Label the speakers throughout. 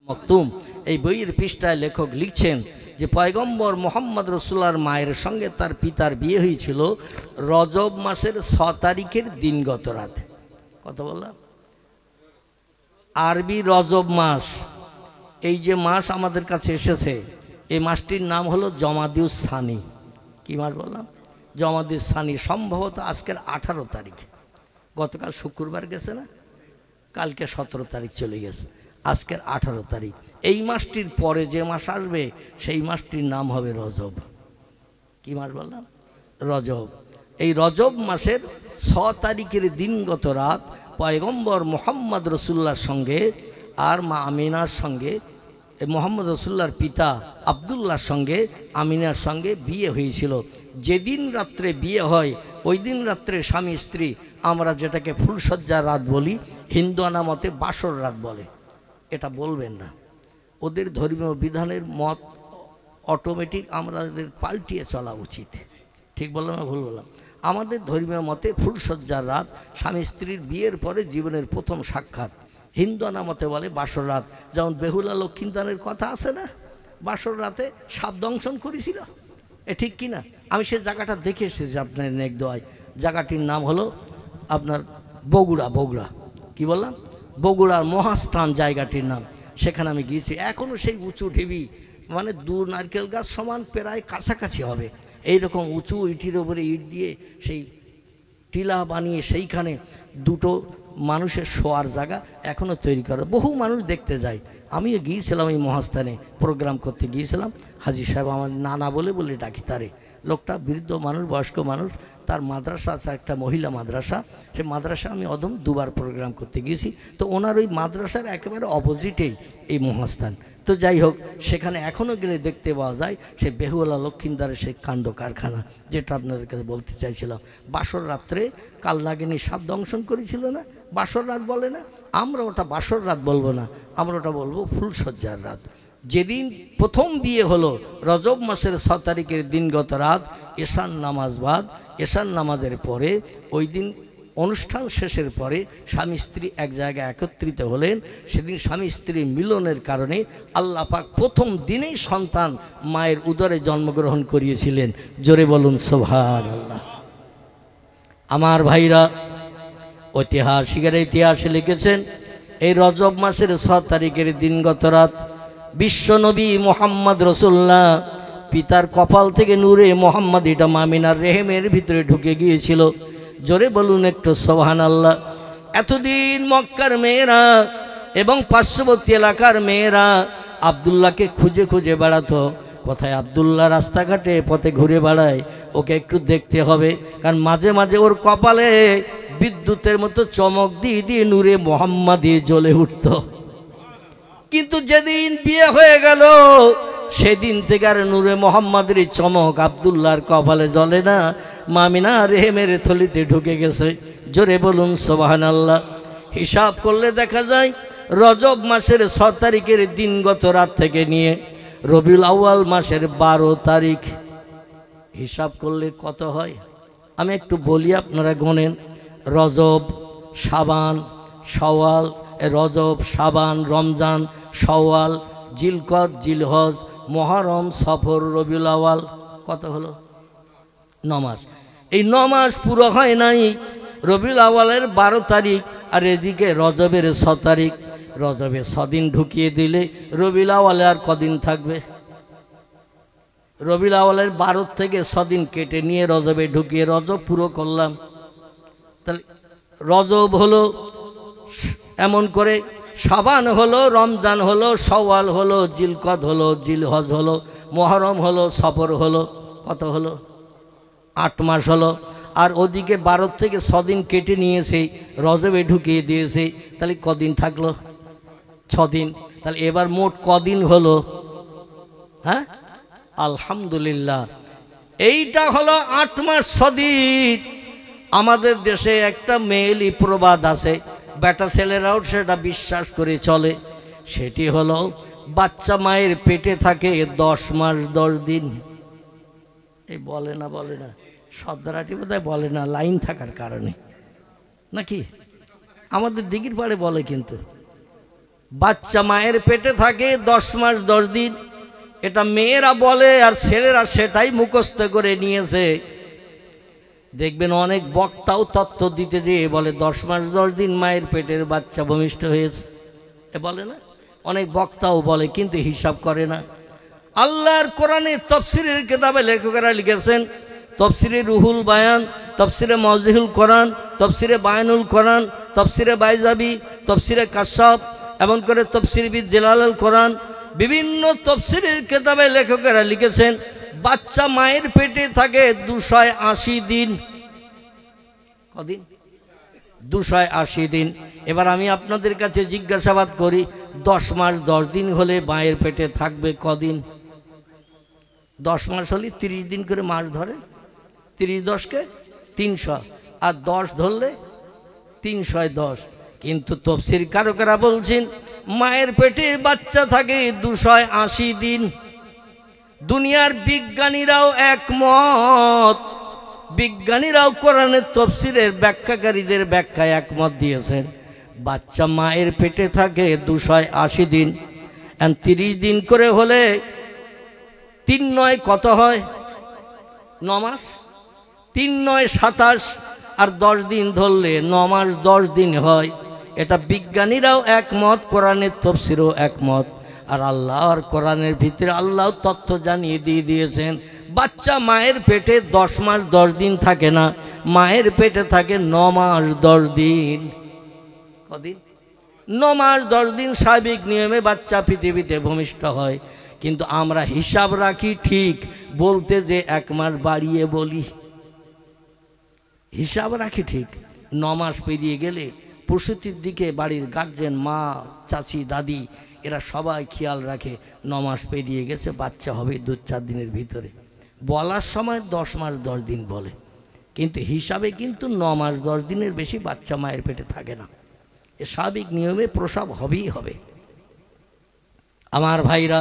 Speaker 1: মকতুম এই বইয়ের পৃষ্ঠায় লেখক লিখছেন যে পয়গম্বর মোহাম্মদ রসুল্লাহর মায়ের সঙ্গে তার পিতার বিয়ে হয়েছিল রজব মাসের 6 তারিখের দিনগত রাতে। কত বললাম? আরবি রজব মাস, এই যে মাস আমাদের কাছে এসেছে এই মাসটির নাম হলো জমাদিউস সানি। কি মাস বললাম? জমাদিউস সানি। সম্ভবত আজকের 18 তারিখ, গতকাল শুক্রবার গেছে না, কালকে 17 তারিখ চলে গেছে, আজকের 18 তারিখ। এই মাসটির পরে যে মাস আসবে সেই মাসটির নাম হবে রজব। কি মাস বললাম? রজব। এই রজব মাসের 6 তারিখের দিনগত রাত পয়গম্বর মোহাম্মদ রসুল্লাহর সঙ্গে আর মা আমিনার সঙ্গে, মোহাম্মদ রসুল্লাহর পিতা আবদুল্লাহর সঙ্গে আমিনার সঙ্গে বিয়ে হয়েছিল। যেদিন রাত্রে বিয়ে হয় ওই দিন রাত্রে স্বামী স্ত্রী, আমরা যেটাকে ফুলসজ্জার রাত বলি, হিন্দুয়ানা মতে বাসর রাত বলে। এটা বলবেন না, ওদের ধর্মীয় বিধানের মত অটোমেটিক আমাদের পাল্টিয়ে চলা উচিত। ঠিক বললাম না ভুল বললাম? আমাদের ধর্মীয় মতে ফুলসজ্জার রাত স্বামী স্ত্রীর বিয়ের পরে জীবনের প্রথম সাক্ষাৎ। হিন্দুয়ানা মতে বলে বাসর রাত। যেমন বেহুলা লক্ষ্মীদানের কথা আছে না, বাসর রাতে সাপ দংশন করেছিল, এ ঠিক কি না? আমি সে জায়গাটা দেখে এসেছি আপনার নেক দোয়ায়। জায়গাটির নাম হলো আপনার বগুড়া। বগুড়া কি বললাম? বগুড়ার মহাস্থান জায়গাটির নাম। সেখানে আমি গিয়েছি। এখনও সেই উঁচু ঢিবি, মানে 2 নারকেল গাছ সমান প্রায় কাছাকাছি হবে, এইরকম উঁচু ইটির ওপরে ইট দিয়ে সেই টিলা বানিয়ে সেইখানে 2টো মানুষের শোয়ার জায়গা এখনও তৈরি করা। বহু মানুষ দেখতে যায়। আমিও গিয়েছিলাম এই মহাস্থানে, প্রোগ্রাম করতে গিয়েছিলাম। হাজি সাহেব আমার নানা বলে বলে ডাকি তারে। লোকটা বৃদ্ধ মানুষ, বয়স্ক মানুষ। তার মাদ্রাসা আছে, একটা মহিলা মাদ্রাসা। সেই মাদ্রাসা আমি অদম 2বার প্রোগ্রাম করতে গিয়েছি। তো ওনার ওই মাদ্রাসার একেবারে অপোজিটেই এই মহাস্থান। তো যাই হোক, সেখানে এখনও গেলে দেখতে পাওয়া যায় সে বেহুলা লক্ষ্মীদারের সেই কাণ্ড কারখানা, যেটা আপনাদের কাছে বলতে চাইছিলাম। বাসর রাত্রে কালনাগিনী সাপ দংশন করেছিল না, বাসর রাত বলে না? আমরা ওটা বাসর রাত বলবো না, আমরা ওটা বলবো ফুলসজ্জার রাত। যেদিন প্রথম বিয়ে হলো রজব মাসের 6 তারিখের দিনগত রাত, এশার নামাজ বাদ, এশার নামাজের পরে ওই দিন অনুষ্ঠান শেষের পরে স্বামী স্ত্রী এক জায়গায় একত্রিত হলেন। সেদিন স্বামী স্ত্রী মিলনের কারণে আল্লাহ পাক প্রথম দিনেই সন্তান মায়ের উদরে জন্মগ্রহণ করিয়েছিলেন। জোরে বলুন সুবহানাল্লাহ। আমার ভাইরা, ঐতিহাসিকেরা ইতিহাসে লিখেছেন এই রজব মাসের 6 তারিখের দিনগত রাত বিশ্বনবী মোহাম্মদ রসুল্লাহ পিতার কপাল থেকে নূরে মোহাম্মদ এটা মামিনার রেহেমের ভিতরে ঢুকে গিয়েছিল। জোরে বলুন একটু সুবহানাল্লাহ। এতদিন মক্কার মেয়েরা এবং পার্শ্ববর্তী এলাকার মেয়েরা আবদুল্লাহকে খুঁজে খুঁজে বেড়াতো। কোথায় আবদুল্লাহ? রাস্তাঘাটে পথে ঘুরে বেড়ায়, ওকে একটু দেখতে হবে। কারণ মাঝে মাঝে ওর কপালে বিদ্যুতের মতো চমক দিয়ে দিয়ে নূরে মোহাম্মদী জ্বলে উঠত। কিন্তু যেদিন বিয়ে হয়ে গেল সেদিন থেকে আর নূরে মোহাম্মদের চমক আবদুল্লাহর কপালে জ্বলে না, মামিনা রেহেমের থলিতে ঢুকে গেছে। জোরে বলুন সুবহানাল্লাহ। হিসাব করলে দেখা যায় রজব মাসের 6 তারিখের দিনগত রাত থেকে নিয়ে রবিউল আউয়াল মাসের 12 তারিখ হিসাব করলে কত হয় আমি একটু বলি, আপনারা গোনেন। রজব, শাবান, শাওয়াল, রজব, শাবান, রমজান, শাওয়াল, জিলকদ, জিলহজ, মুহররম, সফর, রবিউল আউয়াল, কত হলো? 9 মাস। এই 9 মাস পুরো হয় নাই। রবিউল আউয়ালের 12 তারিখ আর এদিকে রজবের 6 তারিখ। রজবে 6 দিন ঢুকিয়ে দিলে রবিউল আউয়ালে আর কদিন থাকবে? রবিউল আউয়ালের 12 থেকে 6 দিন কেটে নিয়ে রজবে ঢুকিয়ে রজব পুরো করলাম। তাহলে রজব হলো, এমন করে শাবান হলো, রমজান হলো, শাওয়াল হলো, জিলকদ হলো, জিলহজ হলো, মুহররম হলো, সফর হলো, কত হলো? 8 মাস হলো। আর ওদিকে 12 থেকে 6 দিন কেটে নিয়েছে, রজবে ঢুকিয়ে দিয়েছে। তাহলে কদিন থাকলো? 6 দিন। তাহলে এবার মোট কদিন হলো? হ্যাঁ, আলহামদুলিল্লাহ, এইটা হলো 8 মাস 6 দিন। আমাদের দেশে একটা মেয়েলি প্রবাদ আছে, বেটা ছেলেরাও সেটা বিশ্বাস করে চলে। সেটি হলো বাচ্চা মায়ের পেটে থাকে 10 মাস 10 দিন। এই বলে না, বলে না, শব্দরাটি বোধহয় বলে না, লাইন থাকার কারণে নাকি? আমাদের দিঘির পাড়ে বলে, কিন্তু বাচ্চা মায়ের পেটে থাকে 10 মাস 10 দিন। এটা মেয়েরা বলে আর ছেলেরা সেটাই মুখস্থ করে নিয়েছে। দেখবেন অনেক বক্তাও তত্ত্ব দিতে যেয়ে বলে 10 মাস 10 দিন মায়ের পেটের বাচ্চা ভূমিষ্ঠ হয়েছে, এ বলে না, অনেক বক্তাও বলে, কিন্তু হিসাব করে না। আল্লাহর কোরআনে তফসিরের কিতাবে লেখকেরা লিখেছেন, তফসিরে রুহুল বায়ান, তফসিরে মওজিহুল কোরআন, তফসিরে বায়ানুল কোরআন, তফসিরে বাইজাবি, তফসিরে কাশাফ, এমন করে তফসির বি জালালুল কোরআন, বিভিন্ন তফসিরের কিতাবে লেখকেরা লিখেছেন বাচ্চা মায়ের পেটে থাকে 280 দিন। কদিন? 280 দিন। এবার আমি আপনাদের কাছে জিজ্ঞাসাবাদ করি, 10 মাস 10 দিন হলে মায়ের পেটে থাকবে কদিন? 10 মাস হলে 30 দিন করে মাস ধরে, 30 10 300, আর 10 ধরলে 310। কিন্তু তফসির কারকেরা বলছেন মায়ের পেটে বাচ্চা থাকে 280 দিন। দুনিয়ার বিজ্ঞানীরাও একমত, বিজ্ঞানীরাও কোরআনের তফসিরের ব্যাখ্যাকারীদের ব্যাখ্যায় একমত দিয়েছেন। বাচ্চা মায়ের পেটে থাকে 280 দিন। 30 দিন করে হলে 3 9 কত হয়? 9 মাস। 3 9 27, আর 10 দিন ধরলে 9 মাস 10 দিন হয়। এটা বিজ্ঞানীরাও একমত, কোরআনের তফসিরও একমত। আর আল্লাহর কোরআনের ভিতরে আল্লাহ তথ্য জানিয়ে দিয়ে দিয়েছেন বাচ্চা মায়ের পেটে 10 মাস 10 দিন থাকে না, মায়ের পেটে থাকে 9 মাস 10 দিন। কদিন? 9 মাস 10 দিন স্বাভাবিক নিয়মে বাচ্চা পৃথিবীতে ভূমিষ্ঠ হয়। কিন্তু আমরা হিসাব রাখি ঠিক, বলতে যে 1 মাস বাড়িয়ে বলি। হিসাব রাখি ঠিক, 9 মাস পেরিয়ে গেলে প্রসূতির দিকে বাড়ির গার্জেন, মা, চাচি, দাদি, এরা সবাই খেয়াল রাখে 9 মাস পেরিয়ে গেছে, বাচ্চা হবে 2-4 দিনের ভিতরে। বলার সময় 10 মাস 10 দিন বলে, কিন্তু হিসাবে কিন্তু 9 মাস 10 দিনের বেশি বাচ্চা মায়ের পেটে থাকে না। এ স্বাভাবিক নিয়মে প্রসব হবেই হবে। আমার ভাইরা,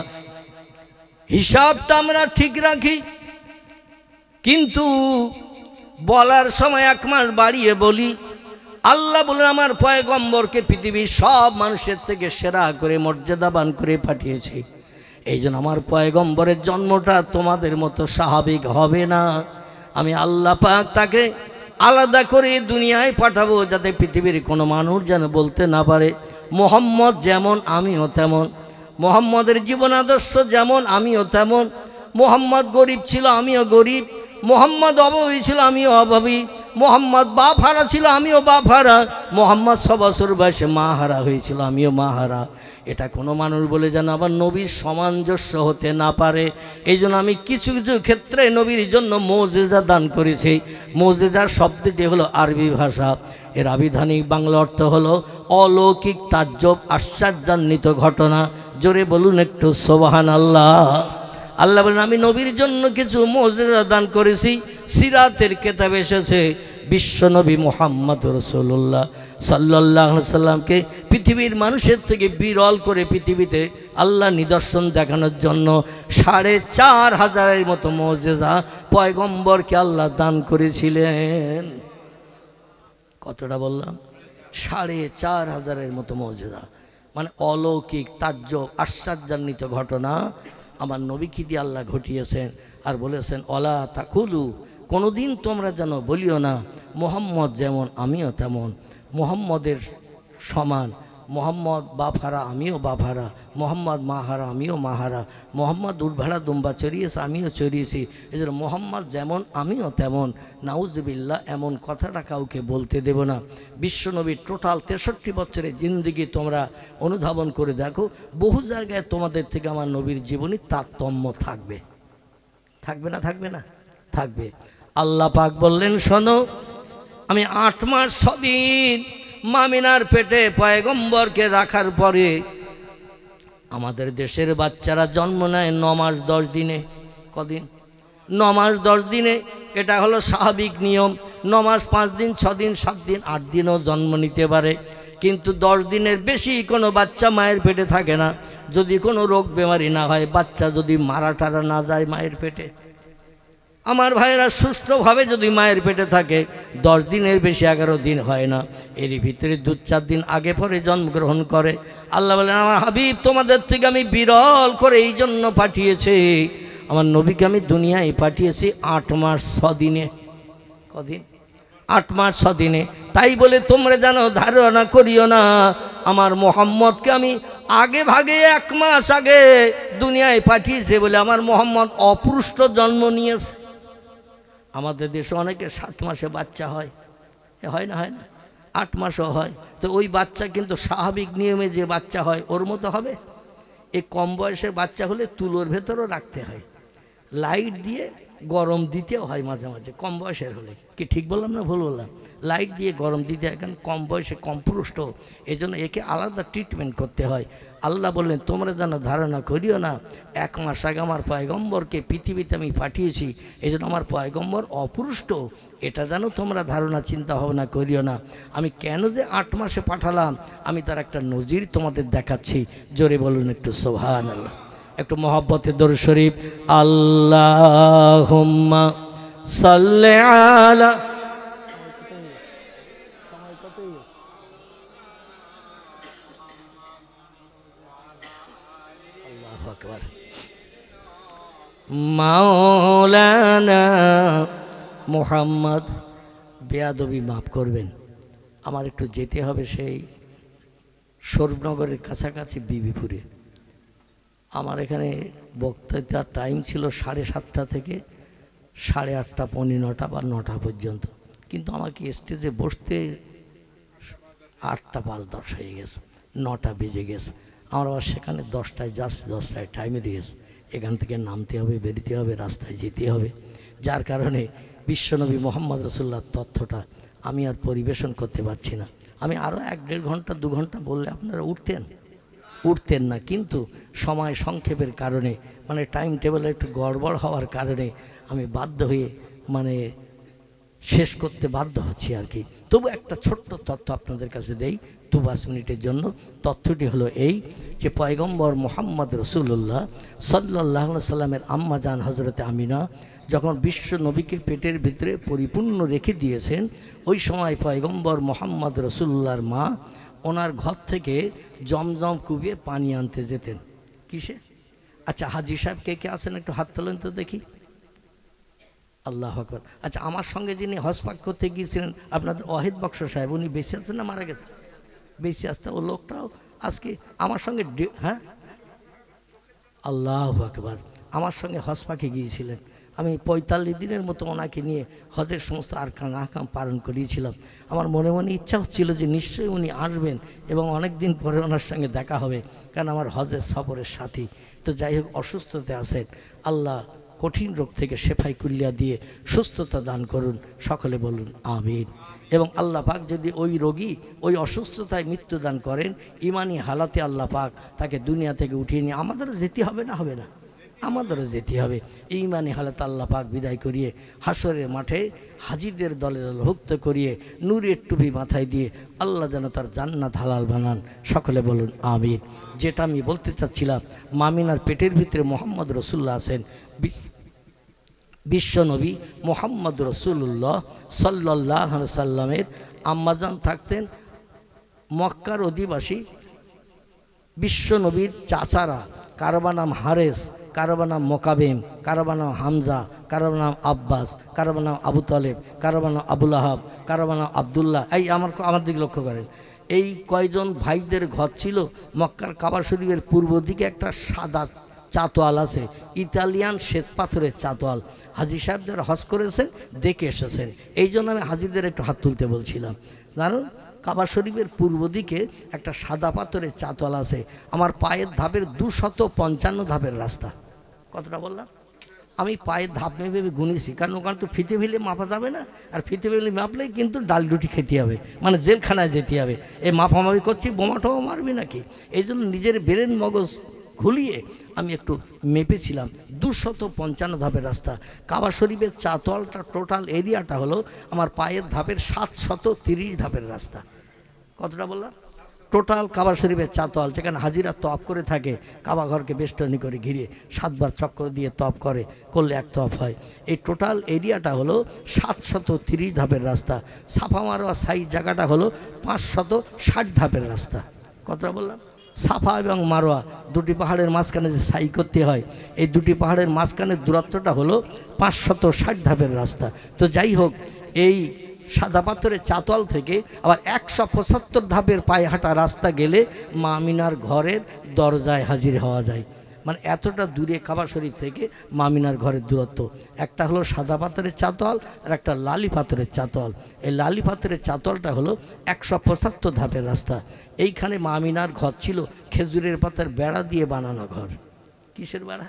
Speaker 1: হিসাবটা আমরা ঠিক রাখি, কিন্তু বলার সময় 1 মাস বাড়িয়ে বলি। আল্লাহ বলেন আমার পয়গম্বরকে পৃথিবীর সব মানুষের থেকে সেরা করে মর্যাদাবান করে পাঠিয়েছে। এই জন্য আমার পয়গম্বরের জন্মটা তোমাদের মতো স্বাভাবিক হবে না। আমি আল্লাহ পাক তাকে আলাদা করে দুনিয়ায় পাঠাবো, যাতে পৃথিবীর কোনো মানুষ যেন বলতে না পারে মোহাম্মদ যেমন আমিও তেমন, মোহাম্মদের জীবন আদর্শ যেমন আমিও তেমন। মোহাম্মদ গরিব ছিল, আমিও গরিব। মোহাম্মদ অভাবী ছিল, আমিও অভাবী। মোহাম্মদ বাপ হারা ছিল, আমিও বাপ হারা। মোহাম্মদ 6 বছর বয়সে মা হারা হয়েছিল, আমিও মা হারা। এটা কোনো মানুষ বলে যেন আবার নবীর সামঞ্জস্য হতে না পারে। এই জন্য আমি কিছু কিছু ক্ষেত্রে নবীর জন্য মুজিজা দান করেছি। মুজিজার শব্দটি হলো আরবি ভাষা, এর আবিধানিক বাংলা অর্থ হলো অলৌকিক, তাজ্জব, আশ্চর্যান্বিত ঘটনা। জোরে বলুন একটু সুবহানাল্লাহ। আল্লাহ বলেন আমি নবীর জন্য কিছু মুজিজা দান করেছি। সিরাতের কিতাবে এসেছে বিশ্বনবী মুহাম্মদ রাসূলুল্লাহ সাল্লাল্লাহু আলাইহি সাল্লামকে পৃথিবীর মানুষের থেকে বিরল করে পৃথিবীতে আল্লাহ নিদর্শন দেখানোর জন্য 4500-এর মতো মুজিজা পয়গম্বরকে আল্লাহ দান করেছিলেন। কতটা বললাম? 4500-এর মতো মুজিজা, মানে অলৌকিক, তাজ্জব, আশ্চর্যান্বিত ঘটনা আমার নবীকে দিয়ে আল্লাহ ঘটিয়েছেন। আর বলেছেন অলা তাকুলু, কোনোদিন তোমরা যেন বলিও না মোহাম্মদ যেমন আমিও তেমন, মোহাম্মদের সমান। মোহাম্মদ বাপহারা, আমিও বাপহারা। মোহাম্মদ মাহারা, আমিও মাহারা। মোহাম্মদ উটভাড়া দুম্বা চড়িয়েছে, আমিও চড়িয়েছি। এই জন্য মোহাম্মদ যেমন আমিও তেমন। নাউজুবিল্লাহ, এমন কথাটা কাউকে বলতে দেব না। বিশ্বনবীর টোটাল 63 বছরের জিন্দিগি তোমরা অনুধাবন করে দেখো, বহু জায়গায় তোমাদের থেকে আমার নবীর জীবনী তারতম্য থাকবে। থাকবে না? থাকবে না? থাকবে। আল্লাহ পাক বললেন শোনো, আমি 8 মাস 6 দিন মামিনার পেটে পয়গম্বরকে রাখার পরে আমাদের দেশের বাচ্চারা জন্ম নেয় 9 মাস 10 দিনে। কদিন? 9 মাস 10 দিনে। এটা হলো স্বাভাবিক নিয়ম। 9 মাস 5 দিন 6 দিন 7 দিন 8 দিনও জন্ম নিতে পারে, কিন্তু 10 দিনের বেশি কোনো বাচ্চা মায়ের পেটে থাকে না, যদি কোনো রোগ বেমারি না হয়, বাচ্চা যদি মারা টারা না যায় মায়ের পেটে। আমার ভাইয়েরা সুস্থভাবে যদি মায়ের পেটে থাকে 10 দিনের বেশি 11 দিন হয় না, এরই ভিতরে 2-4 দিন আগে পরে জন্মগ্রহণ করে। আল্লাহ বলেন আমার হাবিব তোমাদের থেকে আমি বিরল করে এই জন্য পাঠিয়েছি, আমার নবীকে আমি দুনিয়ায় পাঠিয়েছি 8 মাস 6 দিনে। কদিন? 8 মাস 6 দিনে। তাই বলে তোমরা জানো ধারণা করিও না আমার মোহাম্মদকে আমি আগে ভাগে 1 মাস আগে দুনিয়ায় পাঠিয়েছে বলে আমার মোহাম্মদ অপুষ্ট জন্ম নিয়েছে। আমাদের দেশে অনেকে 7 মাসে বাচ্চা হয়, হয় না? হয় না? 8 মাসও হয়। তো ওই বাচ্চা কিন্তু স্বাভাবিক নিয়মে যে বাচ্চা হয় ওর মতো হবে? এই কম বয়সের বাচ্চা হলে তুলোর ভেতরও রাখতে হয়, লাইট দিয়ে গরম দিতেও হয় মাঝে মাঝে, কম বয়সের হলে। কি ঠিক বললাম না ভুল বললাম? লাইট দিয়ে গরম দিতে হয়, কারণ কম বয়সে কম পুরুষ্ট, এই জন্য একে আলাদা ট্রিটমেন্ট করতে হয়। আল্লাহ বললেন তোমরা যেন ধারণা করিও না 1 মাস আগে আমার পয়গম্বরকে পৃথিবীতে আমি পাঠিয়েছি, এই জন্য আমার পয়গম্বর অপুরুষ্ট, এটা যেন তোমরা ধারণা চিন্তা ভাবনা করিও না। আমি কেন যে 8 মাসে পাঠালাম আমি তার একটা নজির তোমাদের দেখাচ্ছি। জোরে বলুন একটু সুবহানাল্লাহ, একটু মহব্বতে দরুদ শরীফ। আল্লাহুম্মা সাল্লি আলা। আল্লাহু আকবার। মাওলানা মুহাম্মদ, বেয়াদবি মাফ করবেন, আমার একটু যেতে হবে সেই সরবনগরের কাছাকাছি বিবিপুরে। আমার এখানে বক্তৃতার টাইম ছিল 7:30 থেকে 8:30, 9:45 বা 9টা পর্যন্ত, কিন্তু আমাকে স্টেজে বসতে 8টা 5-10 হয়ে গেছে, 9টা বেজে গেছে। আমার আবার সেখানে 10টায় জাস্ট 10টায় টাইমে দিয়েছে, এখান থেকে নামতে হবে, বেরোতে হবে, রাস্তায় যেতে হবে। যার কারণে বিশ্বনবী মোহাম্মদ রাসূলুল্লাহর তথ্যটা আমি আর পরিবেশন করতে পারছি না। আমি আরও 1-1.5 ঘন্টা 2 ঘন্টা বললে আপনারা উঠতেন না, কিন্তু সময় সংক্ষেপের কারণে মানে টাইম টেবিল একটু গড়বড় হওয়ার কারণে আমি বাধ্য হয়ে মানে শেষ করতে বাধ্য হচ্ছি আর কি। তবু একটা ছোট্ট তথ্য আপনাদের কাছে দেই 2-5 মিনিটের জন্য। তথ্যটি হলো এই যে পয়গম্বর মোহাম্মদ রসুল্লাহ সাল্লাল্লাহু আলাইহি সাল্লামের আম্মা জান হজরতে আমিনা যখন বিশ্ব নবীকে পেটের ভিতরে পরিপূর্ণ রেখে দিয়েছেন, ওই সময় পয়গম্বর মোহাম্মদ রসুল্লাহর মা ওনার ঘর থেকে জমজম কুবিয়ে পানি আনতে যেতেন। কিসে? আচ্ছা হাজি সাহেব কে কে আছেন একটু হাত তোলেন তো দেখি। আল্লাহু আকবার। আচ্ছা আমার সঙ্গে যিনি হজ পাক করতে গিয়েছিলেন আপনাদের ওয়াহিদ বক্স সাহেব, উনি বেঁচে আছেন না মারা গেছেন? বেঁচে আসতে, ও লোকটাও আজকে আমার সঙ্গে, হ্যাঁ আল্লাহু আকবার, আমার সঙ্গে হজ পাকে গিয়েছিলেন। আমি 45 দিনের মতো ওনাকে নিয়ে হজের সমস্ত আরকান আহকাম পালন করিয়েছিলাম। আমার মনে মনে ইচ্ছা হচ্ছিল যে নিশ্চয়ই উনি আসবেন এবং অনেক দিন পরে ওনার সঙ্গে দেখা হবে, কারণ আমার হজের সফরের সাথী। তো যাই হোক, অসুস্থতে আছেন, আল্লাহ কঠিন রোগ থেকে শেফাই কুল্লিয়া দিয়ে সুস্থতা দান করুন, সকলে বলুন আমিন। এবং আল্লাহ পাক যদি ওই রোগী ওই অসুস্থতায় মৃত্যুদান করেন, ইমানি হালাতে আল্লাহ পাক তাকে দুনিয়া থেকে উঠিয়ে নিয়ে আমাদেরও যেতে হবে না? হবে না? আমাদেরও যেতে হবে। ইমানি হালাতে আল্লাহ পাক বিদায় করিয়ে হাসরের মাঠে হাজিদের দলে দলভুক্ত করিয়ে নূরের টুপি মাথায় দিয়ে আল্লাহ যেন তার জান্নাত হালাল বানান, সকলে বলুন আমিন। যেটা আমি বলতে চাচ্ছিলাম, মামিনার পেটের ভিতরে মোহাম্মদ রসুল্লাহ আছেন। বিশ্বনবী মোহাম্মদ রসুল্লাহ সাল্লাল্লাহু আলাইহি সাল্লামের আম্মাজান থাকতেন মক্কার অধিবাসী বিশ্বনবীর চাচারা, কারবা নাম হারেস, কারবা নাম মোকাবেম, কারবা নাম হামজা, কারবা নাম আব্বাস, কারবা নাম আবু তালেব, কারবা নাম আবুল আহাব, কারবা নাম আবদুল্লাহ। এই আমার দিকে লক্ষ্য করেন, এই কয়জন ভাইদের ঘর ছিল মক্কার কাবা শরীফের পূর্ব দিকে একটা সাদা চাতোয়াল আছে, ইতালিয়ান শ্বেত পাথরের চাতোয়াল। হাজি সাহেব যারা হজ করেছেন দেখে এসেছেন, এই জন্য আমি হাজিদের একটু হাত তুলতে বলছিলাম। কারণ কাবা শরীফের পূর্ব দিকে একটা সাদা পাথরের চাতোয়াল আছে। আমার পায়ের ধাপের 255 ধাপের রাস্তা। কতটা বললাম? আমি পায়ের ধাপ মেপে গুনেছি, কারণ ওখানে তো ফিতে ফেলে মাপা যাবে না, আর ফিতে ফেলে মাপলেই কিন্তু ডাল রুটি খেতে হবে, মানে জেলখানায় যেতে হবে। এই মাপামাপি করছি, বোমাটাও মারবি নাকি? এই জন্য নিজের ব্রেন মগজ খুলিয়ে আমি একটু মেপেছিলাম 255 ধাপের রাস্তা। কাবা শরীফের চাতোয়ালটা টোটাল এরিয়াটা হলো আমার পায়ের ধাপের 730 ধাপের রাস্তা। কতটা বললাম? টোটাল কাবা শরীফের চাতল যেখানে হাজিরা তওয়াফ করে থাকে, কাবা ঘরকে বেষ্টনী করে ঘিরে 7 বার চক্র দিয়ে তওয়াফ করলে এক তওয়াফ হয়। এই টোটাল এরিয়াটা হলো 730 ধাপের রাস্তা। সাফা মারোয়া সাই জায়গাটা হলো 560 ধাপের রাস্তা। কতটা বললাম? সাফা এবং মারোয়া দুটি পাহাড়ের মাঝখানে যে সাই করতে হয়, এই দুটি পাহাড়ের মাঝখানের দূরত্বটা হলো 560 ধাপের রাস্তা। তো যাই হোক, এই সাদা পাথরের চাতল থেকে আবার 175 ধাপের পায়ে হাঁটা রাস্তা গেলে মা আমিনার ঘরের দরজায় হাজির হওয়া যায়। মানে এতটা দূরে কাবা শরীফ থেকে মা আমিনার ঘরের দূরত্ব। একটা হলো সাদা পাথরের চাতল আর একটা লালি পাথরের চাতল। এই লালি পাথরের চাতলটা হলো 175 ধাপের রাস্তা। এইখানে মা আমিনার ঘর ছিল খেজুরের পাতার বেড়া দিয়ে বানানো ঘর। কিসের বেড়া?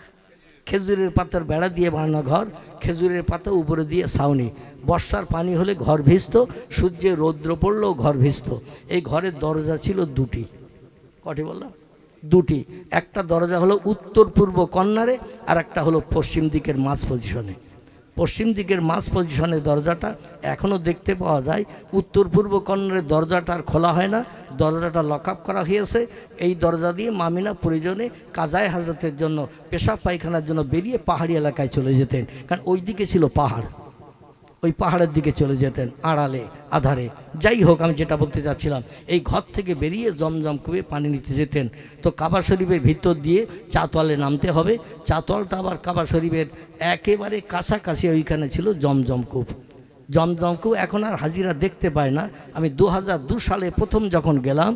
Speaker 1: খেজুরের পাতার বেড়া দিয়ে বানানো ঘর। খেজুরের পাতা উপরে দিয়ে ছাউনি। বর্ষার পানি হলে ঘর ভিজত, সূর্যের রৌদ্র পড়লেও ঘর ভিজত। এই ঘরের দরজা ছিল দুটি। কটি বললাম? দুটি। একটা দরজা হলো উত্তর পূর্ব কর্নারে, আর একটা হলো পশ্চিম দিকের মাঝ পজিশনে। পশ্চিম দিকের মাঝ পজিশনের দরজাটা এখনও দেখতে পাওয়া যায়। উত্তর পূর্ব কর্নারের দরজাটা আর খোলা হয় না, দরজাটা লক আপ করা হয়েছে। এই দরজা দিয়ে মামিনা প্রয়োজনে কাজায় হাজতের জন্য, পেশাব পায়খানার জন্য বেরিয়ে পাহাড়ি এলাকায় চলে যেতেন, কারণ ওই দিকে ছিল পাহাড়। ওই পাহাড়ের দিকে চলে যেতেন আড়ালে আধারে। যাই হোক, আমি যেটা বলতে চাচ্ছিলাম, এই ঘর থেকে বেরিয়ে জমজম কুয়ে পানি নিতে যেতেন। তো কাবা শরীফের ভিতর দিয়ে চাতোয়ালে নামতে হবে। চাতোয়ালটা আবার কাবা শরীফের একেবারে কাছাকাছি ওইখানে ছিল জমজম কূপ। জমজম কূপ এখন আর হাজিরা দেখতে পায় না। আমি 2002 সালে প্রথম যখন গেলাম,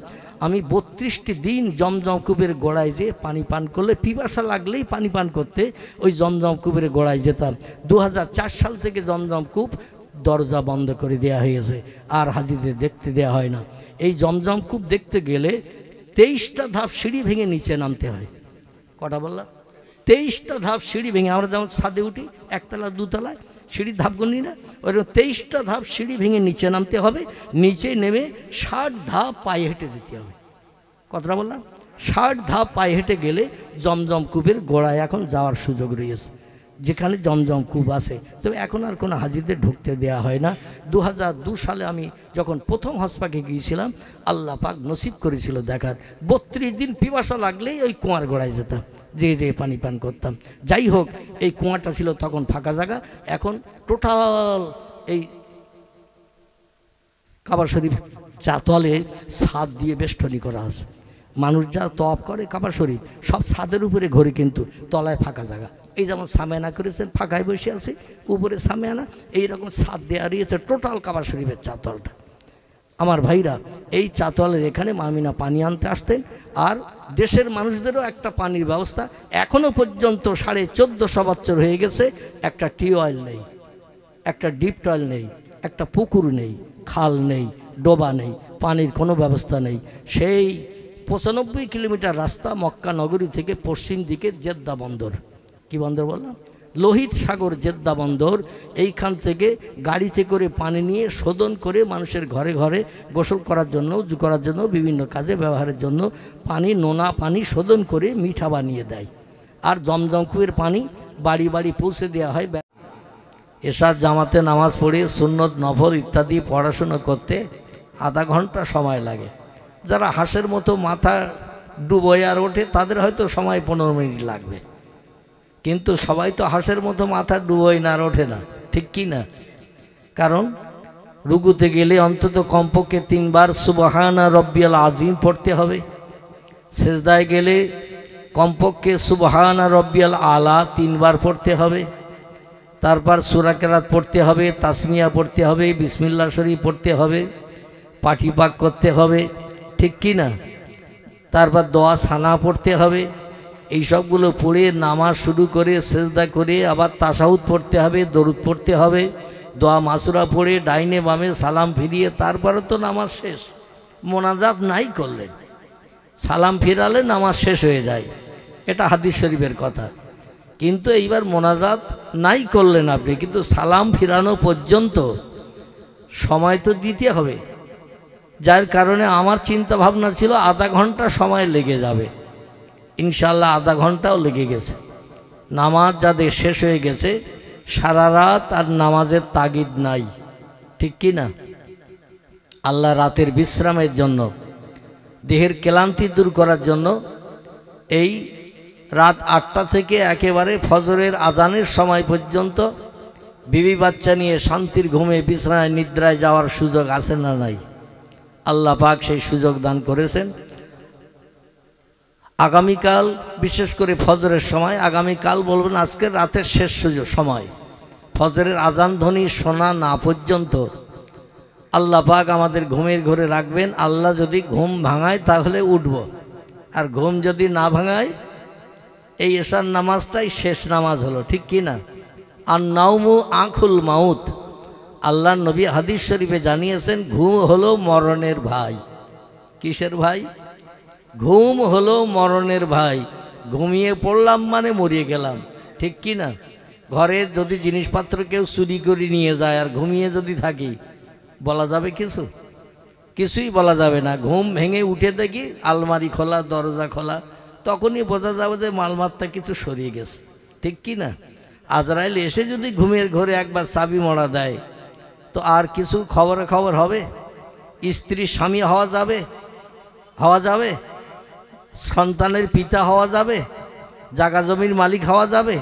Speaker 1: আমি 32টি দিন জমজম কূপের গোড়ায় যেয়ে পানি পান করলে, পিপাসা লাগলেই পানি পান করতে ওই জমজম কূপের গোড়ায় যেতাম। 2004 সাল থেকে জমজম কূপ দরজা বন্ধ করে দেওয়া হয়েছে, আর হাজিদের দেখতে দেওয়া হয় না। এই জমজম কূপ দেখতে গেলে 23টা ধাপ সিঁড়ি ভেঙে নিচে নামতে হয়। কটা বললাম? 23টা ধাপ সিঁড়ি ভেঙে। আমরা যেমন ছাদে উঠি একতলা দুতলায়, সিঁড়ির ধাপ গুনি না, ওইরকম 23টা ধাপ সিঁড়ি ভেঙে নিচে নামতে হবে। নিচে নেমে 60 ধাপ পায়ে হেঁটে যেতে হবে। কতটা বললাম? 60 ধাপ পায়ে হেঁটে গেলে জমজম কূপের গোড়ায় এখন যাওয়ার সুযোগ রয়েছে, যেখানে জমজম কূপ আছে। তবে এখন আর কোনো হাজিদের ঢুকতে দেওয়া হয় না। 2002 সালে আমি যখন প্রথম হজ পাকে গিয়েছিলাম, আল্লাহ পাক নসিব করেছিল দেখার। 32 দিন পিপাসা লাগলেই ওই কুয়ার গোড়ায় যেতাম, যে পানি পান করতাম। যাই হোক, এই কুয়াটা ছিল তখন ফাঁকা জায়গা। এখন টোটাল এই কাবা শরীফ চাতোয়ালে ছাদ দিয়ে বেষ্টনী করা আছে। মানুষ যা তওয়াফ করে কাবা শরীফ সব ছাদের উপরে ঘোরে, কিন্তু তলায় ফাঁকা জায়গা। এই যেমন সামেয়ানা করেছেন, ফাঁকায় বসে আছে, উপরে সামেয়ানা, এইরকম ছাদ দেওয়া রয়েছে টোটাল কাবা শরীফের চাতোয়ালটা। আমার ভাইরা, এই চাতোয়ালের এখানে মামিনা পানি আনতে আসতেন। আর দেশের মানুষদেরও একটা পানির ব্যবস্থা এখনও পর্যন্ত 1450 বছর হয়ে গেছে, একটা টিউবওয়েল নেই, একটা ডিপ টয়েল নেই, একটা পুকুর নেই, খাল নেই, ডোবা নেই, পানির কোনো ব্যবস্থা নেই। সেই 95 কিলোমিটার রাস্তা মক্কা নগরী থেকে পশ্চিম দিকে জেদ্দা বন্দর। কি বন্দর বললাম? লোহিত সাগর জেদ্দা বন্দর। এইখান থেকে গাড়িতে করে পানি নিয়ে শোধন করে মানুষের ঘরে ঘরে গোসল করার জন্য, উজু করার জন্য, বিভিন্ন কাজে ব্যবহারের জন্য পানি, নোনা পানি শোধন করে মিঠা বানিয়ে দেয়। আর জমজম কুয়ের পানি বাড়ি বাড়ি পৌঁছে দেওয়া হয়। এশার জামাতে নামাজ পড়ে সুন্নত নফল ইত্যাদি পড়াশোনা করতে আধা ঘন্টা সময় লাগে। যারা হাঁসের মতো মাথা ডুবোয় আর ওঠে, তাদের হয়তো সময় 15 মিনিট লাগবে। কিন্তু সবাই তো হাঁসের মতো মাথা ডুবোয় না আর ওঠে না, ঠিক কি না? কারণ রুকুতে গেলে অন্তত কমপক্ষে 3 বার সুবহানা রব্বিয়াল আজিম পড়তে হবে। সেজদায় গেলে কমপক্ষে সুবহানা রব্বিয়াল আলা 3 বার পড়তে হবে। তারপর সূরা কেরাত পড়তে হবে, তাসমিয়া পড়তে হবে, বিসমিল্লাহ শরীফ পড়তে হবে, পাটি পাক করতে হবে, ঠিক কি না? তারপর দোয়া সানা পড়তে হবে। এই সবগুলো পড়ে নামাজ শুরু করে সেজদা করে আবার তাশাহুদ পড়তে হবে, দরুদ পড়তে হবে, দোয়া মাসুরা পড়ে ডাইনে বামে সালাম ফিরিয়ে তারপরে তো নামাজ শেষ। মোনাজাত নাই করলেন, সালাম ফিরালে নামাজ শেষ হয়ে যায়, এটা হাদিস শরীফের কথা। কিন্তু এইবার মোনাজাত নাই করলেন আপনি, কিন্তু সালাম ফিরানো পর্যন্ত সময় তো দিতে হবে। যার কারণে আমার চিন্তা ভাবনা ছিল আধা ঘন্টা সময় লেগে যাবে। ইনশাল্লাহ আধা ঘন্টাও লেগে গেছে। নামাজ যাদের শেষ হয়ে গেছে, সারা রাত আর নামাজের তাগিদ নাই, ঠিক কি না? আল্লাহ রাতের বিশ্রামের জন্য দেহের ক্লান্তি দূর করার জন্য এই রাত 8টা থেকে একেবারে ফজরের আজানের সময় পর্যন্ত বিবি বাচ্চা নিয়ে শান্তির ঘুমে বিছানায় নিদ্রায় যাওয়ার সুযোগ আছে না নাই? আল্লাহ পাক সেই সুযোগ দান করেছেন। আগামীকাল বিশেষ করে ফজরের সময়, আগামীকাল বলবেন আজকের রাতের শেষ সময়, ফজরের আজান ধ্বনি শোনা না পর্যন্ত আল্লাহ পাক আমাদের ঘুমের ঘরে রাখবেন। আল্লাহ যদি ঘুম ভাঙায় তাহলে উঠব, আর ঘুম যদি না ভাঙায় এই এশার নামাজটাই শেষ নামাজ হলো, ঠিক কি না? আর নাউমু আখুল মাউত, আল্লাহ নবী হাদিস শরীফে জানিয়েছেন ঘুম হলো মরণের ভাই। কিসের ভাই? ঘুম হলো মরণের ভাই। ঘুমিয়ে পড়লাম মানে মরিয়ে গেলাম, ঠিক কি না? ঘরে যদি জিনিসপত্র কেউ চুরি করে নিয়ে যায় আর ঘুমিয়ে যদি থাকি, বলা যাবে কিছু? কিছুই বলা যাবে না। ঘুম ভেঙে উঠে দেখি আলমারি খোলা, দরজা খোলা, তখনই বোঝা যাবে যে মালমাত্রা কিছু সরিয়ে গেছে, ঠিক কি না? আজরাইল এসে যদি ঘুমের ঘরে একবার চাবি মরা দেয় তো আর কিছু খবর হবে? স্ত্রী স্বামী হওয়া যাবে? সন্তানের পিতা হওয়া যাবে? জায়গা জমির মালিক হওয়া যাবে?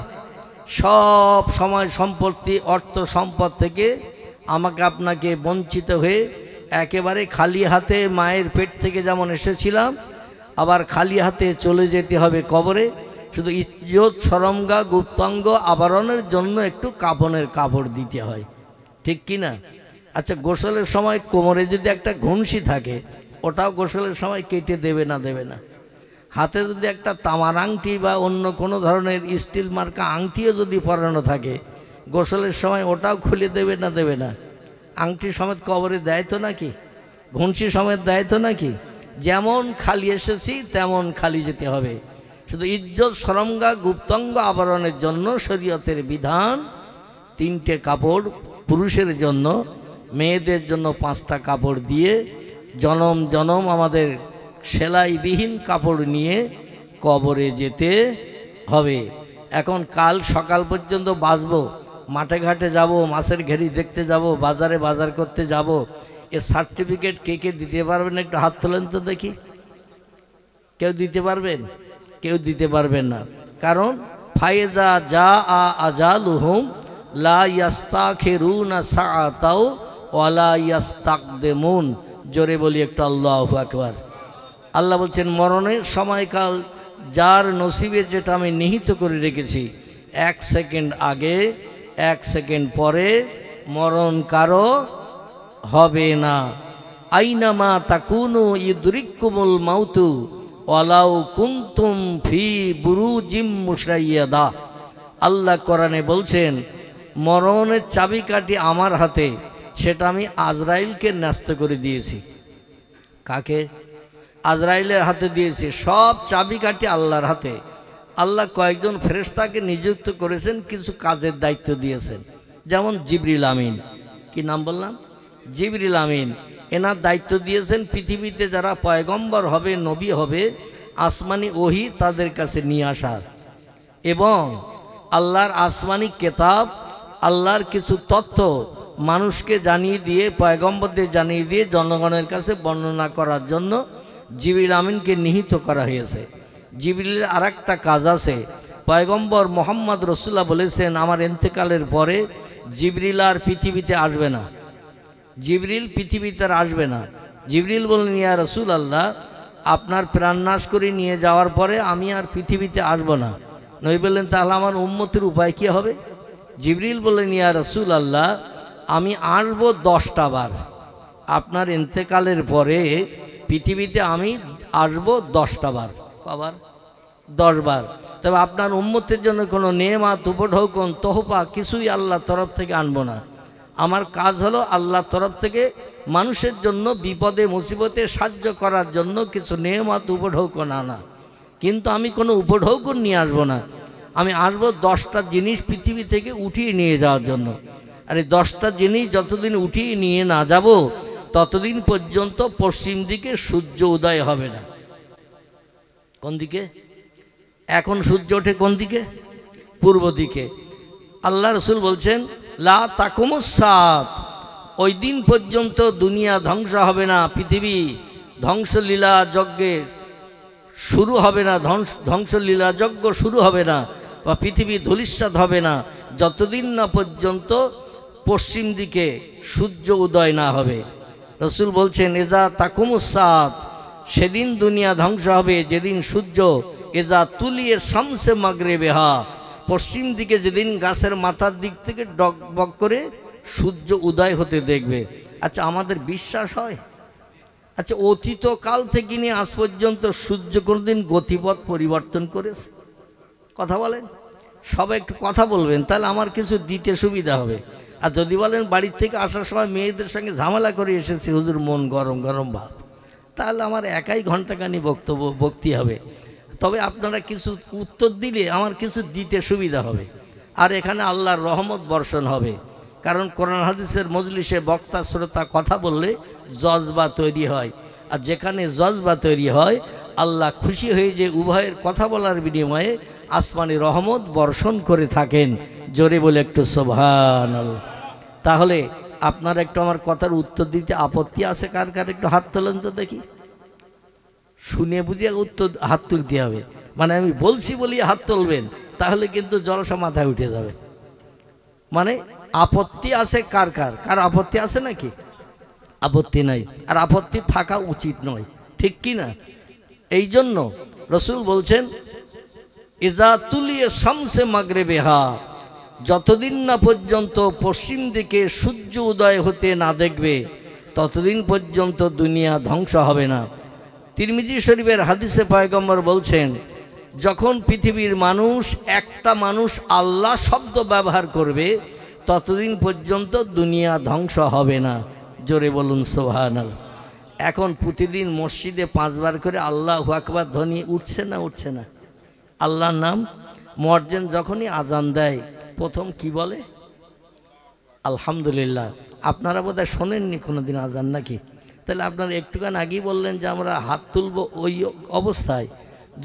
Speaker 1: সব সময় সম্পত্তি, অর্থ সম্পদ থেকে আমাকে আপনাকে বঞ্চিত হয়ে একেবারে খালি হাতে মায়ের পেট থেকে যেমন এসেছিলাম, আবার খালি হাতে চলে যেতে হবে কবরে। শুধু ইজ্জত, শরমগা, গুপ্তাঙ্গ আবরণের জন্য একটু কাফনের কাপড় দিতে হয়, ঠিক কি না? আচ্ছা, গোসলের সময় কোমরে যদি একটা ঘুমসি থাকে, ওটাও গোসলের সময় কেটে দেবে না? হাতে যদি একটা তামার আংটি বা অন্য কোনো ধরনের স্টিল মার্কা আংটিও যদি পরানো থাকে, গোসলের সময় ওটাও খুলে দেবে না? আংটি সমেত কবরে দেয় তো নাকি? ঘুমসি সমেত দেয় তো নাকি? যেমন খালি এসেছি তেমন খালি যেতে হবে। শুধু ইজ্জত, শরমগা, গুপ্তাঙ্গ আবরণের জন্য শরীয়তের বিধান 3টে কাপড়, পুরুষের জন্য, মেয়েদের জন্য 5টা কাপড় দিয়ে জনম জনম আমাদের সেলাইবিহীন কাপড় নিয়ে কবরে যেতে হবে। এখন কাল সকাল পর্যন্ত বাঁচবো, মাঠে ঘাটে যাব, মাছের ঘেরি দেখতে যাব, বাজারে বাজার করতে যাব। এ সার্টিফিকেট কে কে দিতে পারবেন? একটু হাত তোলেন তো দেখি। কেউ দিতে পারবেন? কেউ দিতে পারবেন না। কারণ ফায়েজা যা আজালুহুম লা ইয়াস্তাখিরুনা সাআতাও ওয়ালা ইয়াস্তাকদিমুন। জোরে বলি একটু আল্লাহু আকবার। আল্লাহ বলছেন মরণের সময়কাল যার নসিবে যেটা আমি নিহিত করে রেখেছি, 1 সেকেন্ড আগে 1 সেকেন্ড পরে মরণ কারো হবে না। আইনামা তাকুনু ইউদরিকুমুল মাউতু ওয়ালাউ কুনতুম ফি বুরুজিম মুশাইয়াদা। আল্লাহ কোরআনে বলছেন মরণের চাবিকাঠি আমার হাতে, সেটা আমি আজরাইলকে ন্যস্ত করে দিয়েছি। কাকে? আজরাইলের হাতে দিয়েছি। সব চাবিকাঠি আল্লাহর হাতে। আল্লাহ কয়েকজন ফেরেশতাকে নিযুক্ত করেছেন, কিছু কাজের দায়িত্ব দিয়েছেন। যেমন জিবরিল আমিন, কি নাম বললাম? জিবরিল আমিন। এনার দায়িত্ব দিয়েছেন পৃথিবীতে যারা পয়গম্বর হবে, নবী হবে, আসমানি ওহী তাদের কাছে নিয়ে আসার, এবং আল্লাহর আসমানি কেতাব, আল্লাহর কিছু তথ্য মানুষকে জানিয়ে দিয়ে, পয়গম্বরদের জানিয়ে দিয়ে জনগণের কাছে বর্ণনা করার জন্য জিবরিল আমিনকে নিহিত করা হয়েছে। জিবরিলের আরেকটা কাজ আছে। পয়গম্বর মোহাম্মদ রসুল্লাহ বলেছেন আমার ইন্তেকালের পরে জিবরিল আর পৃথিবীতে আসবে না। জিবরিল পৃথিবীতে আর আসবে না। জিবরিল বললেন ইয়া রসুল আল্লাহ, আপনার প্রাণনাশ করে নিয়ে যাওয়ার পরে আমি আর পৃথিবীতে আসব না। নবী বললেন তাহলে আমার উম্মতের উপায় কী হবে? জিবরিল বললেন ইয়া রসুল আল্লাহ, আমি আসবো 10টা বার। আপনার ইন্তেকালের পরে পৃথিবীতে আমি আসবো 10টা বার। কবার? 10 বার। তবে আপনার উম্মতের জন্য কোনো নেমাত, উপঢৌকন, তোহফা কিছুই আল্লাহর তরফ থেকে আনবো না। আমার কাজ হলো আল্লাহর তরফ থেকে মানুষের জন্য বিপদে মুসিবতে সাহায্য করার জন্য কিছু নেমাত, উপঢৌকন আনা। কিন্তু আমি কোনো উপঢৌকন নিয়ে আসবো না। আমি আসবো 10টা জিনিস পৃথিবী থেকে উঠিয়ে নিয়ে যাওয়ার জন্য। আর এই 10টা জিনিস যতদিন উঠিয়ে নিয়ে না যাব ততদিন পর্যন্ত পশ্চিম দিকে সূর্য উদয় হবে না। কোন দিকে? এখন সূর্য ওঠে কোন দিকে? পূর্ব দিকে। আল্লাহ রসুল বলছেন লা তাকুমুস সাত, ওই দিন পর্যন্ত দুনিয়া ধ্বংস হবে না, পৃথিবী ধ্বংসলীলা যজ্ঞের শুরু হবে না, ধ্বংসলীলা যজ্ঞ শুরু হবে না, বা পৃথিবী ধূলিসাৎ হবে না যতদিন না পর্যন্ত পশ্চিম দিকে সূর্য উদয় না হবে। রসুল বলছেন এজা তাকুমুসাত, সেদিন দুনিয়া ধ্বংস হবে যেদিন সূর্য এজা তুলিয়ে শামসে মাগরিবেহা, পশ্চিম দিকে যেদিন গাছের মাথার দিক থেকে ডগবগ করে সূর্য উদয় হতে দেখবে। আচ্ছা, আমাদের বিশ্বাস হয়? আচ্ছা, অতীত কাল থেকে নিয়ে আজ পর্যন্ত সূর্য কোনোদিন গতিপথ পরিবর্তন করেছে? কথা বলেন, সবাই একটু কথা বলবেন, তাহলে আমার কিছু দিতে সুবিধা হবে। আর যদি বলেন বাড়ির থেকে আসার সময় মেয়েদের সঙ্গে ঝামেলা করে এসেছি হুজুর, মন গরম গরম ভাব, তাহলে আমার একাই ঘন্টাখানি বক্তি হবে। তবে আপনারা কিছু উত্তর দিলে আমার কিছু দিতে সুবিধা হবে, আর এখানে আল্লাহর রহমত বর্ষণ হবে। কারণ কোরআন হাদিসের মজলিসে বক্তা শ্রোতা কথা বললে জজবা তৈরি হয়, আর যেখানে জজবা তৈরি হয় আল্লাহ খুশি হয়ে যে উভয়ের কথা বলার বিনিময়ে আসমানি রহমত বর্ষণ করে থাকেন। জোরে বলে একটু সুবহানাল্লাহ। তাহলে আপনারা একটু আমার কথার উত্তর দিতে আপত্তি আছে কার কার? একটু হাত তোলেন তো দেখি, শুনে বুঝিয়ে উত্তর হাত তুলতে হবে। মানে আমি বলছি বলি হাত তুলবেন, তাহলে কিন্তু জলসা মাথায় উঠে যাবে। মানে আপত্তি আছে কার কার? কার আপত্তি আছে নাকি? আপত্তি নাই, আর আপত্তি থাকা উচিত নয়, ঠিক কি না? এই জন্য রসুল বলছেন ইজা তুলিয়ে শামসে মাগরিবেহা, যতদিন না পর্যন্ত পশ্চিম দিকে সূর্য উদয় হতে না দেখবে ততদিন পর্যন্ত দুনিয়া ধ্বংস হবে না। তিরমিজি শরীফের হাদিসে পয়গম্বর বলছেন যখন পৃথিবীর মানুষ একটা মানুষ আল্লাহ শব্দ ব্যবহার করবে ততদিন পর্যন্ত দুনিয়া ধ্বংস হবে না। জোরে বলুন সুবহানাল্লাহ। এখন প্রতিদিন মসজিদে 5 বার করে আল্লাহু আকবার ধ্বনি উঠছে না উঠছে না? আল্লাহর নাম। মুয়াজ্জিন যখনই আজান দেয় প্রথম কি বলে? আলহামদুলিল্লাহ। আপনারা বোধহয় শোনেননি কোনোদিন আজান নাকি? তাহলে আপনারা একটুখান আগেই বললেন যে আমরা হাত তুলব ওই অবস্থায়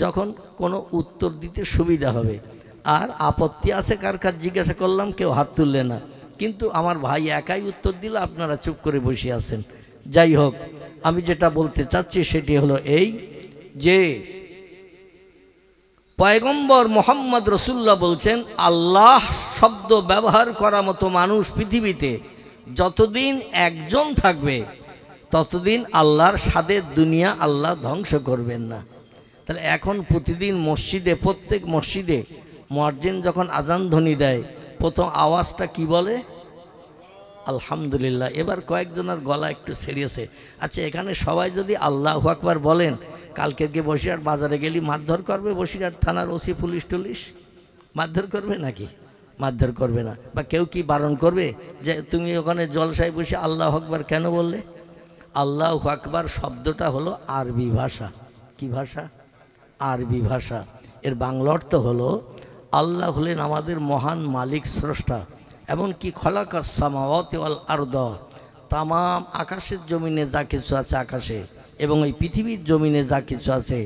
Speaker 1: যখন কোনো উত্তর দিতে সুবিধা হবে। আর আপত্তি আছে কার কার জিজ্ঞাসা করলাম, কেউ হাত তুললে না, কিন্তু আমার ভাই একাই উত্তর দিল, আপনারা চুপ করে বসে আছেন। যাই হোক, আমি যেটা বলতে চাচ্ছি সেটি হলো এই যে পয়গম্বর মোহাম্মদ রসুল্লাহ বলছেন আল্লাহ শব্দ ব্যবহার করা মতো মানুষ পৃথিবীতে যতদিন একজন থাকবে ততদিন আল্লাহর স্বাদের দুনিয়া আল্লাহ ধ্বংস করবেন না। তাহলে এখন প্রতিদিন মসজিদে, প্রত্যেক মসজিদে মুয়াজ্জিন যখন আজান ধ্বনি দেয় প্রথম আওয়াজটা কি বলে? আলহামদুলিল্লাহ। এবার কয়েকজনের গলা একটু ছেড়িয়েছে। আচ্ছা, এখানে সবাই যদি আল্লাহু আকবার বলেন, কালকে গিয়ে বসিরহাট বাজারে গেলি মারধর করবে বসিরহাট থানার ওসি পুলিশ টুলিশ? মারধর করবে নাকি? মারধর করবে না। বা কেউ কি বারণ করবে যে তুমি ওখানে জলসায় বসে আল্লাহু আকবার কেন বললে? আল্লাহু আকবার শব্দটা হলো আরবি ভাষা। কি ভাষা? আরবি ভাষা। এর বাংলা অর্থ হলো আল্লাহ হলেন আমাদের মহান মালিক, স্রষ্টা। এমনকি খলাকাস সামাওয়াতি ওয়াল আরদ, তামাম আকাশের জমিনে যা কিছু আছে আকাশে এবং এই পৃথিবীর জমিনে যা কিছু আছে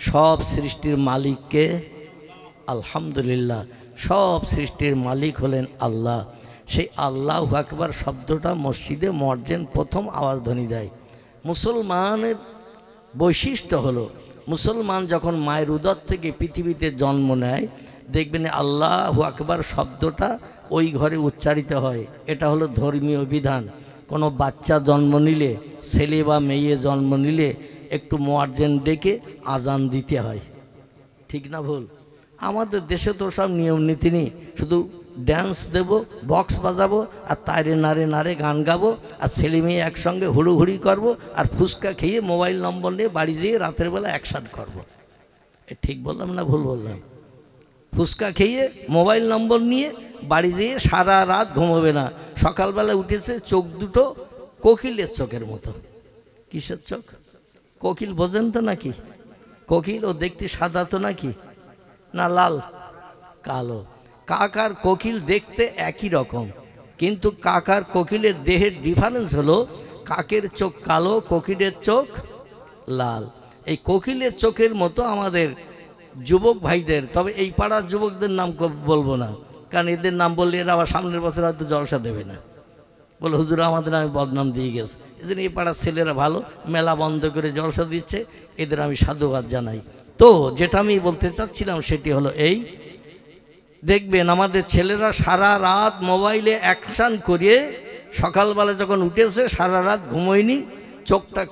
Speaker 1: সব সৃষ্টির মালিককে আলহামদুলিল্লাহ। সব সৃষ্টির মালিক হলেন আল্লাহ। সেই আল্লাহু আকবার শব্দটা মসজিদে মুয়াজ্জিন প্রথম আওয়াজ ধ্বনি দেয়। মুসলমানের বৈশিষ্ট্য হলো মুসলমান যখন মায়ের উদর থেকে পৃথিবীতে জন্ম নেয় দেখবেন আল্লাহু আকবার শব্দটা ওই ঘরে উচ্চারিত হয়। এটা হলো ধর্মীয় বিধান। কোনো বাচ্চা জন্ম নিলে, ছেলে বা মেয়ে জন্ম নিলে একটু মুয়াজ্জিন ডেকে আজান দিতে হয়। ঠিক না ভুল? আমাদের দেশে তো সব নিয়ম নীতি নেই, শুধু ড্যান্স দেব, বক্স বাজাবো আর তারে নারে নারে গান গাবো আর ছেলে মেয়ে একসঙ্গে হুড়োহুড়ি করবো আর ফুচকা খেয়ে মোবাইল নম্বর নিয়ে বাড়ি যেয়ে রাতের বেলা একসাথে করবো। ঠিক বললাম না ভুল বললাম? ফুচকা খেয়ে মোবাইল নম্বর নিয়ে বাড়ি যেয়ে সারা রাত ঘুমোবে না, সকালবেলা উঠেছে চোখ দুটো কোকিলের চোখের মতো। কিসের চোখ? কোকিল বোঝেন তো নাকি? কোকিল ও দেখতে সাদা তো নাকি? না লাল? কালো। কাক আর কোকিল দেখতে একই রকম, কিন্তু কাক আর কোকিলের দেহের ডিফারেন্স হলো কাকের চোখ কালো, কোকিলের চোখ লাল। এই কোকিলের চোখের মতো আমাদের যুবক ভাইদের, তবে এই পাড়ার যুবকদের নাম বলবো না, কারণ এদের নাম বললে এরা আবার সামনের বছর হয়তো জলসা দেবে না। বলে হুজুর আমাদের আমি বদনাম দিয়ে গেছে, এজন্য এই পাড়ার ছেলেরা ভালো, মেলা বন্ধ করে জলসা দিচ্ছে, এদের আমি সাধুবাদ জানাই। তো যেটা আমি বলতে চাচ্ছিলাম সেটি হলো এই, দেখবেন আমাদের ছেলেরা সারা রাত মোবাইলে অ্যাকশান করিয়ে সকালবেলা যখন উঠেছে সারা রাত ঘুমোয়নি, চোখটা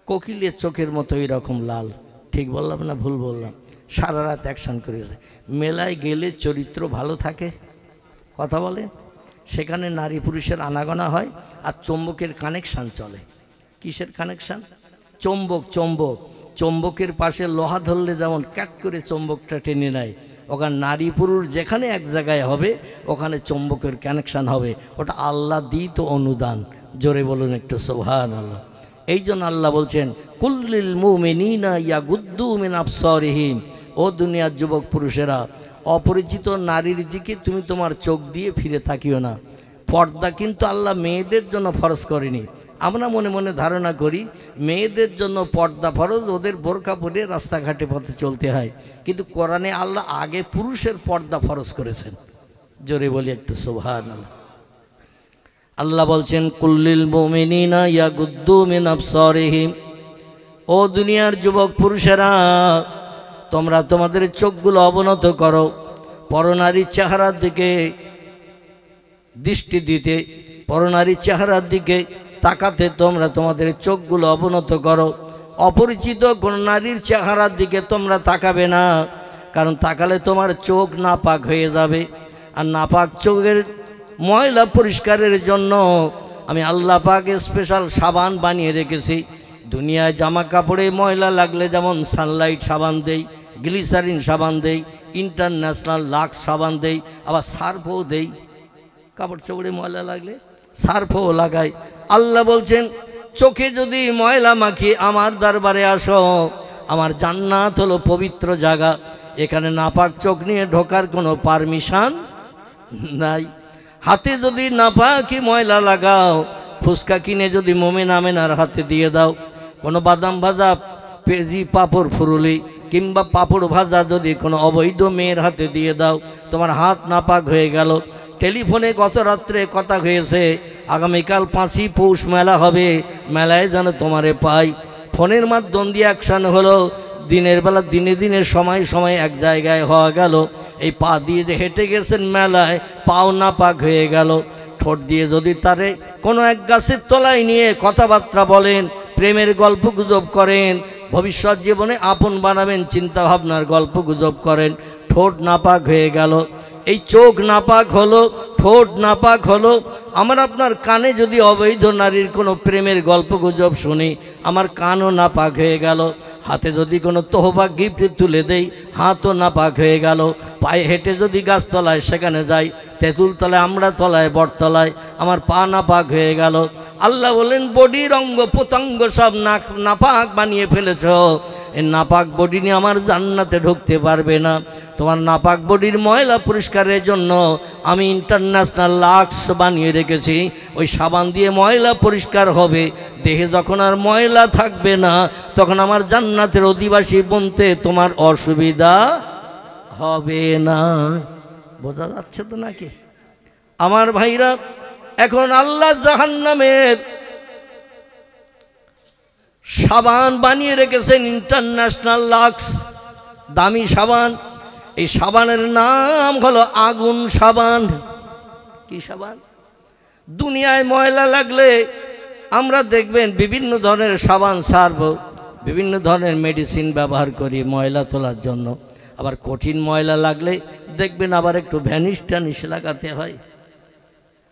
Speaker 1: কোকিলের চোখের মতো এরকম লাল। ঠিক বললাম না ভুল বললাম? সারা রাত অ্যাকশান করেছে। মেলায় গেলে চরিত্র ভালো থাকে, কথা বলে, সেখানে নারী পুরুষের আনাগোনা হয় আর চৌম্বকের কানেকশান চলে। কিসের কানেকশান? চৌম্বক। চৌম্বক, চৌম্বকের পাশে লোহা ধরলে যেমন ক্যাট করে চৌম্বকটা টেনে নেয়, ওখানে নারী পুরুষ যেখানে এক জায়গায় হবে ওখানে চৌম্বকের কানেকশান হবে। ওটা আল্লাহ দিত অনুদান। জোরে বলুন একটু সুবহানাল্লাহ। এই জন্য আল্লাহ বলছেন কুল্লিল মুমিনিনা ইয়াগুদ্দু মিন আবসারিহিম, ও দুনিয়ার যুবক পুরুষেরা, অপরিচিত নারীর দিকে তুমি তোমার চোখ দিয়ে ফিরে তাকিও না। পর্দা কিন্তু আল্লাহ মেয়েদের জন্য ফরজ করেনি। আমরা মনে মনে ধারণা করি মেয়েদের জন্য পর্দা ফরজ, ওদের বোরকা পরে রাস্তাঘাটে পথে চলতে হয়, কিন্তু কোরআনে আল্লাহ আগে পুরুষের পর্দা ফরজ করেছেন। জোরে বলি একটু সুবহানাল্লাহ। আল্লাহ বলছেন কুল্লিল মুমিনিনা ইয়াগুদ্দু মিন আবসারিহিম, ও দুনিয়ার যুবক পুরুষেরা, তোমরা তোমাদের চোখগুলো অবনত করো, পরনারীর চেহারার দিকে দৃষ্টি দিতে, পরনারীর চেহারার দিকে তাকাতে তোমরা তোমাদের চোখগুলো অবনত করো। অপরিচিত কোন নারীর চেহারার দিকে তোমরা তাকাবে না, কারণ তাকালে তোমার চোখ নাপাক হয়ে যাবে। আর নাপাক চোখের ময়লা পরিষ্কারের জন্য আমি আল্লাহ পাক স্পেশাল সাবান বানিয়ে রেখেছি। দুনিয়ায় জামা কাপড়ে ময়লা লাগলে যেমন সানলাইট সাবান দেই, গ্লিসারিন সাবান দেই, ইন্টারন্যাশনাল লাক্স সাবান দেই, আবার সার্ফও দেই। কাপড় চোপড়ে ময়লা লাগলে সার্ফও লাগাই। আল্লাহ বলছেন চোখে যদি ময়লা মাখি আমার দরবারে আসো, আমার জান্নাত হলো পবিত্র জায়গা, এখানে নাপাক চোখ নিয়ে ঢোকার কোনো পারমিশন নাই। হাতে যদি নাপাকি ময়লা লাগাও, ফুচকা কিনে যদি মোমেন আমেনার হাতে দিয়ে দাও, কোনো বাদাম ভাজা পেঁয়াজি পাঁপড় ফুরুলি কিংবা পাঁপড় ভাজা যদি কোনো অবৈধ মেয়ের হাতে দিয়ে দাও, তোমার হাত নাপাক হয়ে গেল। টেলিফোনে গত রাত্রে কথা হয়েছে আগামীকাল 5ই পৌষ মেলা হবে, মেলায় যেন তোমারে পাই। ফোনের মাধ্যম দিয়ে অ্যাকশান হলো, দিনের বেলা দিনে দিনে সময় সময় এক জায়গায় হওয়া গেল। এই পা দিয়ে যে হেঁটে গেছেন মেলায়, পাও নাপাক হয়ে গেল। ঠোঁট দিয়ে যদি তারে কোনো এক গাছের তলায় নিয়ে কথাবার্তা বলেন, প্রেমের গল্প গুজব করেন, ভবিষ্যৎ জীবনে আপন বানাবেন চিন্তা ভাবনার গল্প গুজব করেন, ঠোঁট নাপাক হয়ে গেল। এই চোখ নাপাক হলো, ঠোঁট নাপাক হলো। আমার আপনার কানে যদি অবৈধ নারীর কোনো প্রেমের গল্প গুজব শুনি, আমার কানও নাপাক হয়ে গেল। হাতে যদি কোনো তোহফা গিফট তুলে দেই, হাতও নাপাক হয়ে গেল। পায়ে হেঁটে যদি গাছতলায় সেখানে যাই, তেঁতুল তলায়, আমরা তলায়, বটতলায়, আমার পা নাপাক হয়ে গেল। আল্লাহ বলেন বডির অঙ্গ প্রত্যঙ্গ সব নাপাক বানিয়ে ফেলেছ, এই নাপাক বডি নিয়ে আমার জান্নাতে ঢুকতে পারবে না। তোমার নাপাক বডির ময়লা পরিষ্কারের জন্য আমি ইন্টারন্যাশনাল লাক্স বানিয়ে রেখেছি। ওই সাবান দিয়ে ময়লা পরিষ্কার হবে, দেহে যখন আর ময়লা থাকবে না, তখন আমার জান্নাতের অধিবাসী বনতে তোমার অসুবিধা হবে না। বোঝা যাচ্ছে তো নাকি আমার ভাইরা? এখন আল্লাহ জাহান্নামের সাবান বানিয়ে রেখেছেন ইন্টারন্যাশনাল লাক্স, দামি সাবান। এই সাবানের নাম হলো আগুন সাবান। কি সাবান? দুনিয়ায় ময়লা লাগলে আমরা দেখবেন বিভিন্ন ধরনের সাবান সার্ফ, বিভিন্ন ধরনের মেডিসিন ব্যবহার করি ময়লা তোলার জন্য। আবার কঠিন ময়লা লাগলে দেখবেন আবার একটু ভ্যানিশ ট্যানিশ লাগাতে হয়।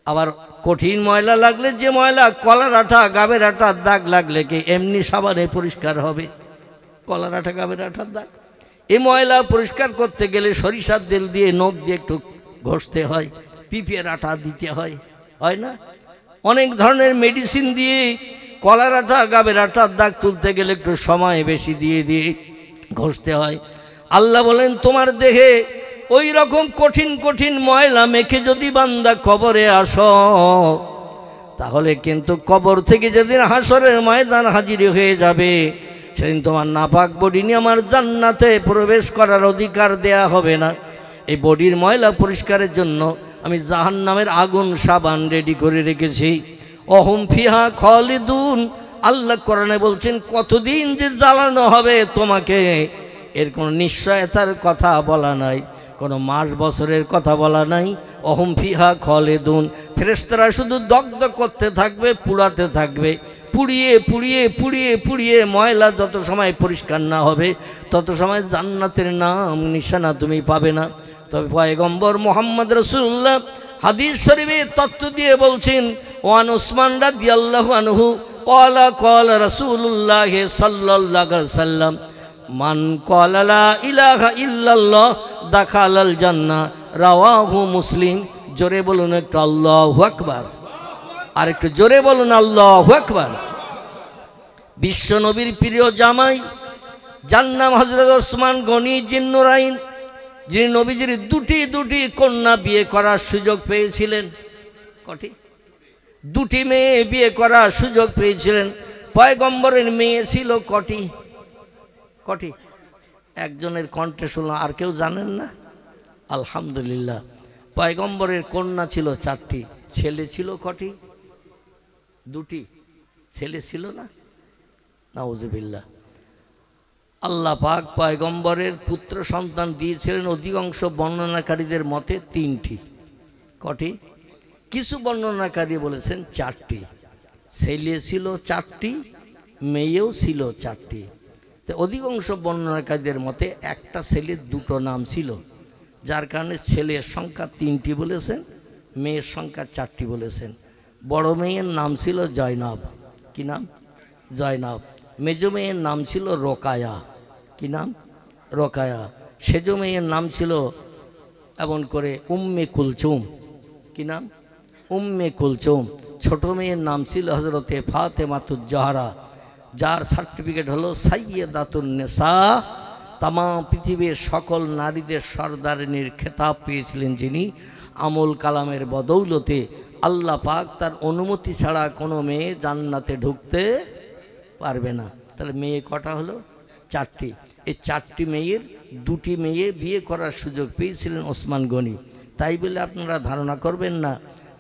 Speaker 1: আবার কঠিন ময়লা লাগলে যে ময়লা কলার আঠা গাবের আঠার দাগ লাগলে কি এমনি সাবানে পরিষ্কার হবে? কলার আঠা গাবের আঠার দাগ, এই ময়লা পরিষ্কার করতে গেলে সরিষার তেল দিয়ে নখ দিয়ে একটু ঘষতে হয়, পিঁপড়ের আঠা দিতে হয়, হয় না? অনেক ধরনের মেডিসিন দিয়ে কলার আঠা গাবের আঠার দাগ তুলতে গেলে একটু সময় বেশি দিয়ে দিয়ে ঘষতে হয়। আল্লাহ বলেন তোমার দেহে ওই রকম কঠিন কঠিন ময়লা মেখে যদি বান্দা কবরে আসো, তাহলে কিন্তু কবর থেকে যেদিন হাসরের ময়দান হাজির হয়ে যাবে, সেদিন তোমার নাপাক বডি নিয়ে আমার জান্নাতে প্রবেশ করার অধিকার দেয়া হবে না। এই বডির ময়লা পরিষ্কারের জন্য আমি জাহান্নামের আগুন সাবান রেডি করে রেখেছি। অহুম ফিহা খালিদুন, আল্লাহ কোরআনে বলছেন কতদিন যে জ্বালানো হবে তোমাকে, এর কোনো নিশ্চয়তার কথা বলা নাই, কোনো মাস বছরের কথা বলা নাই। অহুম ফিহা খালিদুন, ফেরেশতারা শুধু দগ্ধ করতে থাকবে, পুড়াতে থাকবে, পুড়িয়ে পুড়িয়ে পুড়িয়ে পুড়িয়ে ময়লা যত সময় পরিষ্কার না হবে তত সময় জান্নাতের নাম নিশানা তুমি পাবে না। তবে পয়গম্বর মুহাম্মদ রাসূলুল্লাহ হাদিস শরীফে তথ্য দিয়ে বলছেন, ওয়ান উসমান রাদিয়াল্লাহু আনহু ক্বালা ক্বালা রাসূলুল্লাহ সাল্লাল্লাহু আলাইহি ওয়াসাল্লাম মান ক্বালা লা ইলাহা ইল্লাল্লাহ দাখালাল জান্নাহ, রাওয়াহু মুসলিম। জোরে বলুন একটু আল্লাহু আকবার, আর একটু জোরে বলুন আল্লাহু আকবার। বিশ্ব নবীর প্রিয় জামাই, যার নাম হযরত ওসমান গনি জিন্নুরাইন, যিনি নবীজির দুটি কন্যা বিয়ে করার সুযোগ পেয়েছিলেন। কটি? দুটি মেয়ে বিয়ে করার সুযোগ পেয়েছিলেন। পয়গম্বরের মেয়ে ছিল কটি? কটি? একজনের কণ্ঠে শুনলাম, আর কেউ জানেন না? আলহামদুলিল্লাহ। পয়গম্বরের কন্যা ছিল 4টি, ছেলে ছিল কটি? 2টি। ছেলে ছিল না? নাউজুবিল্লাহ। আল্লাহ পাক পয়গম্বরের পুত্র সন্তান দিয়েছিলেন অধিকাংশ বর্ণনাকারীদের মতে 3টি। কটি? কিছু বর্ণনাকারী বলেছেন 4টি। ছেলে ছিল 4টি, মেয়েও ছিল 4টি। তো অধিকাংশ বর্ণনাকারীদের মতে একটা ছেলের 2টো নাম ছিল, যার কারণে ছেলের সংখ্যা 3টি বলেছেন, মেয়ের সংখ্যা 4টি বলেছেন। বড় মেয়ের নাম ছিল জয়নব। কি নাম? জয়নব। মেজো মেয়ের নাম ছিল রোকায়া। কি নাম? রোকায়া। সেজো মেয়ের নাম ছিল এমন করে উম্মে কুলচুম। কি নাম? উম্মে কুলচুম। ছোট মেয়ের নাম ছিল হযরতে ফাতেমাতুজ জাহরা, যার সার্টিফিকেট হলো সাইয়্যিদাতুন নিসা। তাম পৃথিবীর সকল নারীদের সর্দারিনীর খেতাব পেয়েছিলেন যিনি, আমল কালামের বদৌলতে আল্লাহ পাক তার অনুমতি ছাড়া কোনো মেয়ে জান্নাতে ঢুকতে পারবে না। তাহলে মেয়ে কটা হলো? 4টি। এই 4টি মেয়ের 2টি মেয়ে বিয়ে করার সুযোগ পেয়েছিলেন ওসমান গনি। তাই বলে আপনারা ধারণা করবেন না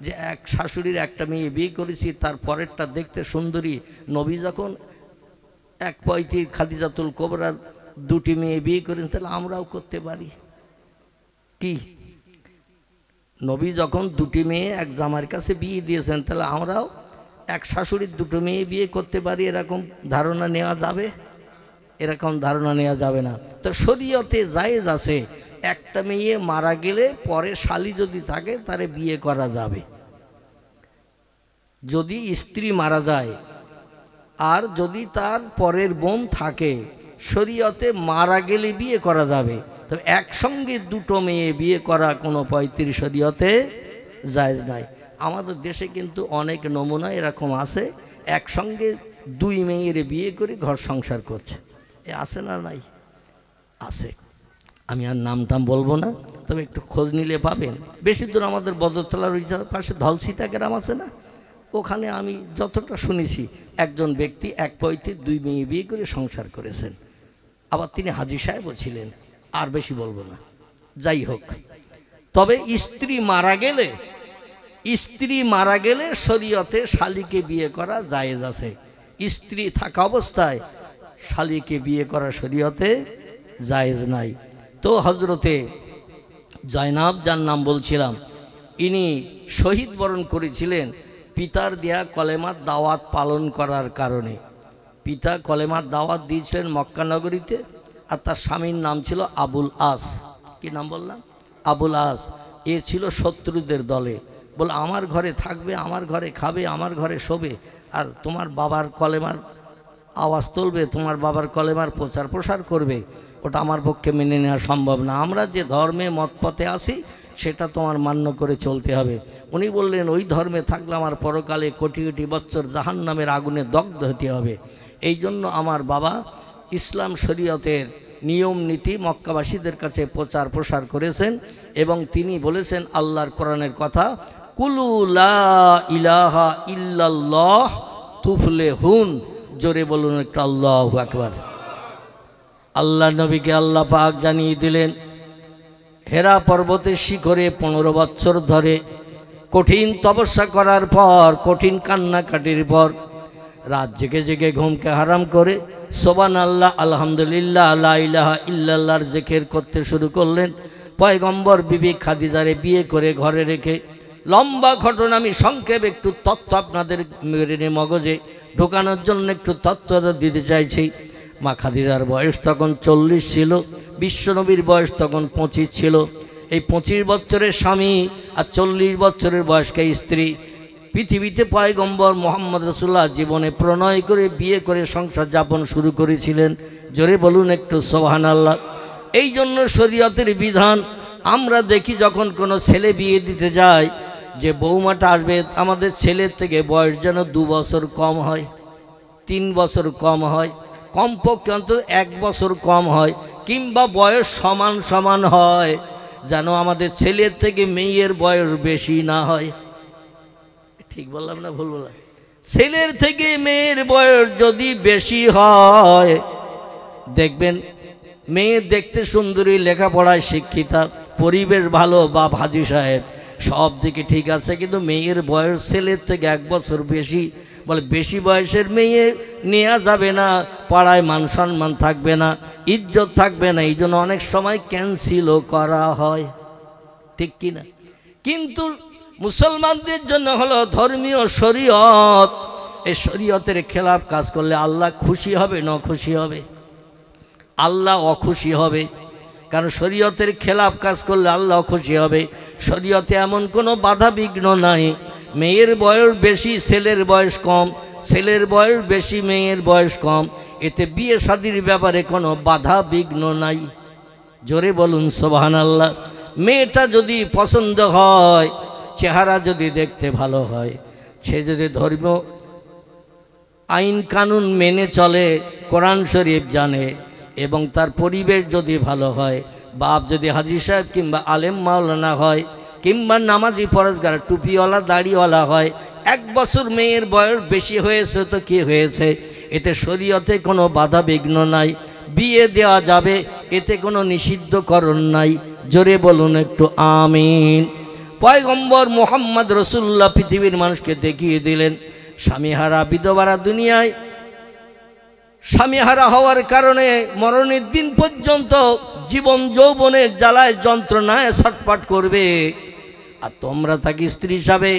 Speaker 1: যে এক শাশুড়ির একটা মেয়ে বিয়ে করেছি, তার পরেরটা দেখতে সুন্দরী। নবী যখন এক পয়টির খাদিজাতুল কোবরার 2টি মেয়ে বিয়ে করেন, তাহলে আমরাও করতে পারি কি? নবী যখন 2টি মেয়ে এক জামার কাছে বিয়ে দিয়েছেন, তাহলে আমরাও এক শাশুড়ির 2টো মেয়ে বিয়ে করতে পারি, এরকম ধারণা নেওয়া যাবে? এরকম ধারণা নেওয়া যাবে না। তো শরীয়তে জায়েজ আছে, একটা মেয়ে মারা গেলে পরে শালি যদি থাকে তারে বিয়ে করা যাবে। যদি স্ত্রী মারা যায় আর যদি তার পরের বোন থাকে, শরীয়তে মারা গেলে বিয়ে করা যাবে। তো একসঙ্গে 2টো মেয়ে বিয়ে করা কোনো পঁয়ত্রিশ শরীয়তে জায়েজ নাই। আমাদের দেশে কিন্তু অনেক নমুনা এরকম আছে, একসঙ্গে 2 মেয়ের বিয়ে করে ঘর সংসার করছে। এ আছে না নাই? আছে। আমি আর নাম বলবো না, তবে একটু খোঁজ নিলে পাবেন। বেশি দূর আমাদের বদরতলার ওই পাশে ধলসিতা গ্রাম আছে না, ওখানে আমি যতটা শুনেছি একজন ব্যক্তি এক পয়তে 2 মেয়ে বিয়ে করে সংসার করেছেন। আবার তিনি হাজী সাহেবও ছিলেন। আর বেশি বলবো না। যাই হোক, তবে স্ত্রী মারা গেলে শরীয়তে শালীকে বিয়ে করা জায়েজ আছে। স্ত্রী থাকা অবস্থায় শালীকে বিয়ে করা শরীয়তে জায়েজ নাই। তো হযরতে জয়নাব, যার নাম বলছিলাম, ইনি শহীদ বরণ করেছিলেন পিতার দেয়া কলেমার দাওয়াত পালন করার কারণে। পিতা কলেমার দাওয়াত দিয়েছিলেন মক্কা নগরীতে, আর তার স্বামীর নাম ছিল আবুল আস। কি নাম বললাম? আবুল আস। এ ছিল শত্রুদের দলে। বলে আমার ঘরে থাকবে, আমার ঘরে খাবে, আমার ঘরে শোবে, আর তোমার বাবার কলেমার আওয়াজ তুলবে, তোমার বাবার কলেমার প্রচার প্রসার করবে। ওটা আমার পক্ষে মেনে নেওয়া সম্ভব না। আমরা যে ধর্মে মতপথে আসি সেটা তোমার মান্য করে চলতে হবে। উনি বললেন ওই ধর্মে থাকলে আমার পরকালে কোটি কোটি বছর জাহান্নামের আগুনে দগ্ধ হতে হবে। এই জন্য আমার বাবা ইসলাম শরীয়তের নিয়ম নীতি মক্কাবাসীদের কাছে প্রচার প্রসার করেছেন, এবং তিনি বলেছেন আল্লাহর কোরআনের কথা, কুলু লা ইলাহা ইল্লাল্লাহ তুফলিহুন। জোরে বলুন একটু আল্লাহু আকবার। আল্লাহ নবীকে আল্লাহ পাক জানিয়ে দিলেন হেরা পর্বতের শিখরে 15 বছর ধরে কঠিন তপস্যা করার পর, কঠিন কান্নাকাটির পর রাত জেগে জেগে ঘুমকে হারাম করে সুবহানাল্লাহ, আলহামদুলিল্লাহ, লা ইলাহা ইল্লাল্লাহর জিকির করতে শুরু করলেন। পয়গম্বর বিবি খাদিজারে বিয়ে করে ঘরে রেখে, লম্বা ঘটনা, আমি সংক্ষেপে একটু তথ্য আপনাদের মগজে ঢোকানোর জন্য একটু তথ্যটা দিতে চাইছি। মা খাদিজার বয়স তখন 40 ছিল, বিশ্বনবীর বয়স তখন 25 ছিল। এই 25 বছরের স্বামী আর 40 বছরের বয়স্কা স্ত্রী পৃথিবীতে পয়গম্বর মোহাম্মদ রাসূলুল্লাহ জীবনে প্রণয় করে বিয়ে করে সংসার যাপন শুরু করেছিলেন। জোরে বলুন একটু সুবহানাল্লাহ। এই জন্য শরীয়তের বিধান আমরা দেখি, যখন কোনো ছেলে বিয়ে দিতে যায়, যে বৌমাটা আসবে আমাদের ছেলের থেকে বয়স যেন 2 বছর কম হয়, 3 বছর কম হয়, কমপক্ষে অন্তত 1 বছর কম হয়, কিংবা বয়স সমান সমান হয়, যেন আমাদের ছেলের থেকে মেয়ের বয়স বেশি না হয়। ঠিক বললাম না ভুল বললাম? ছেলের থেকে মেয়ের বয়স যদি বেশি হয়, দেখবেন মেয়ে দেখতে সুন্দরী, লেখাপড়ায় শিক্ষিতা, পরিবেশ ভালো, বা হাজী সাহেব, সব দিকে ঠিক আছে, কিন্তু মেয়ের বয়স ছেলের থেকে 1 বছর বেশি, বলে বেশি বয়সের মেয়ে নেওয়া যাবে না, পাড়ায় মান সম্মান থাকবে না, ইজ্জত থাকবে না, এই জন্য অনেক সময় ক্যান্সেলও করা হয়। ঠিক কি না? কিন্তু মুসলমানদের জন্য হলো ধর্মীয় শরীয়ত। এই শরীয়তের খেলাফ কাজ করলে আল্লাহ খুশি হবে না খুশি হবে? আল্লাহ অখুশি হবে। কারণ শরীয়তের খেলাফ কাজ করলে আল্লাহ খুশি হবে। শরীয়তে এমন কোনো বাধা বিঘ্ন নাই। মেয়ের বয়স বেশি, ছেলের বয়স কম, ছেলের বয়স বেশি, মেয়ের বয়স কম, এতে বিয়ে শাদীর ব্যাপারে কোনো বাধা বিঘ্ন নাই। জোরে বলুন সুবহানাল্লাহ। মেয়েটা যদি পছন্দ হয়, চেহারা যদি দেখতে ভালো হয়, সে যদি ধর্মীয় আইন কানুন মেনে চলে, কোরআন শরীফ জানে, এবং তার পরিবেশ যদি ভালো হয়, বাপ যদি হাজী সাহেব কিংবা আলেম মাওলানা হয়, কিংবা নামাজি পরেজগার টুপিওয়ালা দাড়িওয়ালা হয়, 1 বছর মেয়ের বয়স বেশি হয়েছে তো কি হয়েছে, এতে শরীয়তে কোনো বাধা বিঘ্ন নাই, বিয়ে দেওয়া যাবে, এতে কোনো নিষিদ্ধকরণ নাই। জোরে বলুন একটু আমিন। পয়গম্বর মোহাম্মদ রাসূলুল্লাহ পৃথিবীর মানুষকে দেখিয়ে দিলেন, স্বামীহারা বিধবারা দুনিয়ায় স্বামীহারা হওয়ার কারণে মরণের দিন পর্যন্ত জীবন যৌবনের জ্বালায় যন্ত্রণায় ছটফট করবে, আর তোমরা তাকে স্ত্রী হিসাবে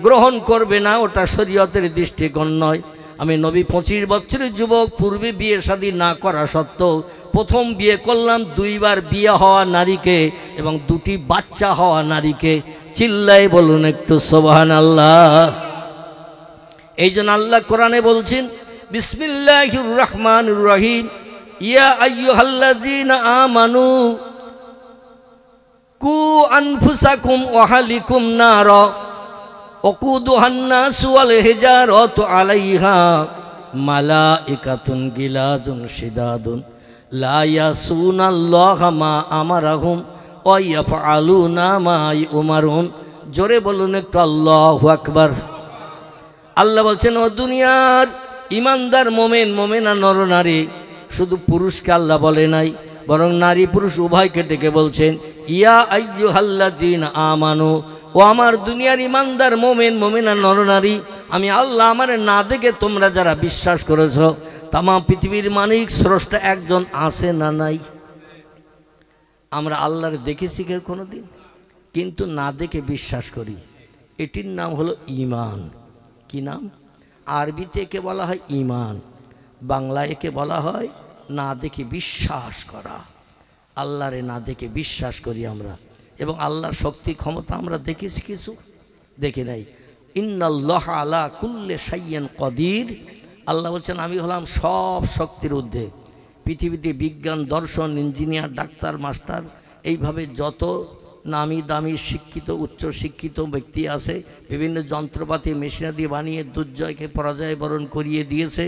Speaker 1: গ্রহণ করবে না, ওটা শরীয়তের দৃষ্টিকোণ নয়। আমি নবী 25 বছরের যুবক, পূর্বে বিয়ে শাদী না করা সত্ত্বেও প্রথম বিয়ে করলাম 2 বার বিয়ে হওয়া নারীকে এবং 2টি বাচ্চা হওয়া নারীকে। চিল্লাই বলুন একটু সুবহানাল্লাহ। এই জন্য আল্লাহ কোরআনে বলছেন, বিসমিল্লাহির রহমানির রহিম, ইয়া আইয়ুহাল্লাযীনা আমানু কু আনফুসাকুম ওয়া আহলিকুম নারা ওয়াকুদুহান নাসু ওয়াল হিজারাতু আলাইহা মালাইকাতুন গিলাজুন শিদাদুন লা ইয়াসুনাল্লাহা মা আমারাহুম ওয়া ইয়াফআলুনা মা ইউমারুন। জোরে বলুন একটু আল্লাহু আকবার। আল্লাহ বলছেন, ও দুনিয়ার ইমানদার মোমেন মোমেনা নরনারী, শুধু পুরুষকে আল্লাহ বলে নাই, বরং নারী পুরুষ উভয়কে ডেকে বলছেন, ইয়া আইয়ুহাল্লাযীনা আমানু, ও আমার দুনিয়ার ইমানদার মোমেন মোমেনা নরনারী, আমি আল্লাহ আমার না দেখে তোমরা যারা বিশ্বাস করেছ, তাম পৃথিবীর মালিক স্রষ্টা একজন আছে না নাই? আমরা আল্লাহর দেখেছি কেউ কোনোদিন? কিন্তু না দেখে বিশ্বাস করি, এটির নাম হলো ঈমান। কি নাম? আরবিতে একে বলা হয় ঈমান, বাংলায় একে বলা হয় না দেখে বিশ্বাস করা। আল্লাহরে না দেখে বিশ্বাস করি আমরা, এবং আল্লাহর শক্তি ক্ষমতা আমরা দেখেছি কিছু? দেখি নাই। ইন্নাল্লাহা আলা কুল্লি শাইইন কদির। আল্লাহ বলছেন, আমি হলাম সব শক্তির ঊর্ধ্বে। পৃথিবীতে বিজ্ঞান, দর্শন, ইঞ্জিনিয়ার, ডাক্তার, মাস্টার, এইভাবে যত নামি দামি শিক্ষিত উচ্চ শিক্ষিত ব্যক্তি আছে, বিভিন্ন যন্ত্রপাতি মেশিনারি বানিয়ে দুর্জয়কে পরাজয় বরণ করিয়ে দিয়েছে,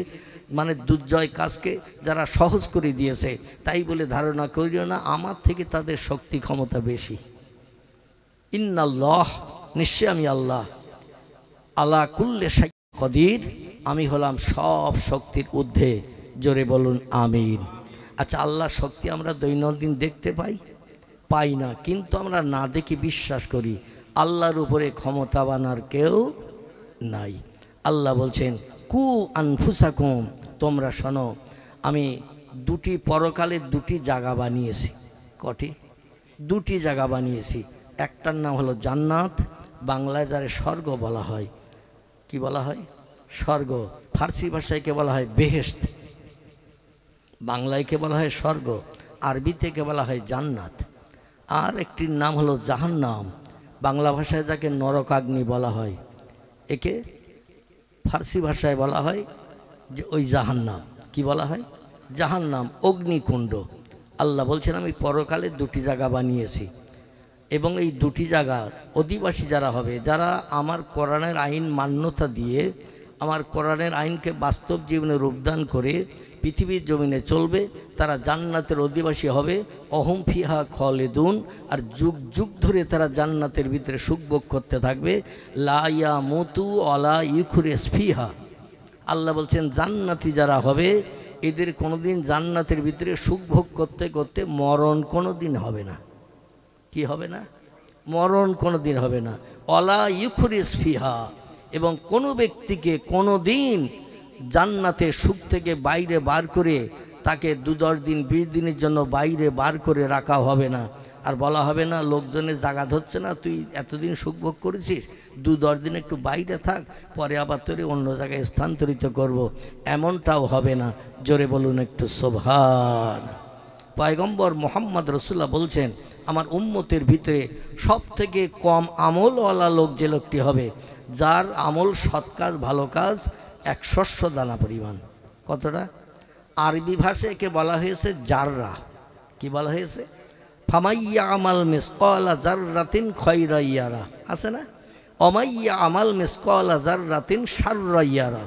Speaker 1: মানে দুর্জয় কাজকে যারা সহজ করে দিয়েছে, তাই বলে ধারণা করিও না আমার থেকে তাদের শক্তি ক্ষমতা বেশি। ইন্নাল্লাহ, নিশ্চয় আমি আল্লাহ, আলা কুল্লি শাইইন কদির, আমি হলাম সব শক্তির ঊর্ধ্বে। জোরে বলুন আমিন। আচ্ছা, আল্লাহর শক্তি আমরা দৈনন্দিন দেখতে পাই? পাই না, কিন্তু আমরা না দেখে বিশ্বাস করি আল্লাহর উপরে ক্ষমতাবান আর কেউ নাই। আল্লাহ বলছেন কু আনফুসাকুম, তোমরা শোনো, আমি দুটি পরকালে দুটি জায়গা বানিয়েছি। কটি? দুটি জায়গা বানিয়েছি। একটার নাম হলো জান্নাত, বাংলায় যারে স্বর্গ বলা হয়। কি বলা হয়? স্বর্গ। ফার্সি ভাষায় কে বলা হয় বেহেশত, বাংলায় কে বলা হয় স্বর্গ, আরবিতে কে বলা হয় জান্নাত। আর একটির নাম হলো জাহান্নাম, বাংলা ভাষায় যাকে নরকাগ্নি বলা হয়, একে ফার্সি ভাষায় বলা হয় যে ওই জাহান্নাম। কি বলা হয়? জাহান্নাম, অগ্নিকুণ্ড। আল্লাহ বলছেন আমি পরকালে দুটি জায়গা বানিয়েছি, এবং এই দুটি জায়গার অধিবাসী যারা হবে, যারা আমার কোরআনের আইন মান্যতা দিয়ে আমার কোরআনের আইনকে বাস্তব জীবনে রূপদান করে পৃথিবীর জমিনে চলবে, তারা জান্নাতের অধিবাসী হবে। অহম ফিহা খালিদুন, আর যুগ যুগ ধরে তারা জান্নাতের ভিতরে সুখভোগ করতে থাকবে। লা ইয়ামুতু ওয়ালা ইউখরিজ ফিহা। আল্লাহ বলছেন জান্নাতি যারা হবে এদের কোনোদিন জান্নাতের ভিতরে সুখভোগ করতে করতে মরণ কোনো দিন হবে না। কি হবে না? মরণ কোনো দিন হবে না। ওয়ালা ইউখরিজ ফিহা, এবং কোনো ব্যক্তিকে কোনো দিন জান্নাতের সুখ থেকে বাইরে বার করে তাকে 2-10 দিন 20 দিনের জন্য বাইরে বার করে রাখা হবে না। আর বলা হবে না লোকজনের জায়গা ধরছে না, তুই এতদিন সুখভোগ করেছিস, 2-10 দিন একটু বাইরে থাক, পরে আবার তোরে অন্য জায়গায় স্থানান্তরিত করব। এমনটাও হবে না। জোরে বলুন একটু সুবহান। পয়গম্বর মোহাম্মদ রসুল্লাহ বলছেন আমার উম্মতের ভিতরে সব থেকে কম আমলওয়ালা লোক যে লোকটি হবে, যার আমল সৎ কাজ ভালো কাজ 1 শস্য দানা পরিমাণ। কতটা? আরবি ভাষায় একে বলা হয়েছে জাররা। কি বলা হয়েছে? ফামাইয়া আমাল মিসকালা জাররাতিন খায়রা ইয়ারা, আছে না? অমাইয়া আমাল মিসকালা জাররাতিন শাররা ইয়ারা।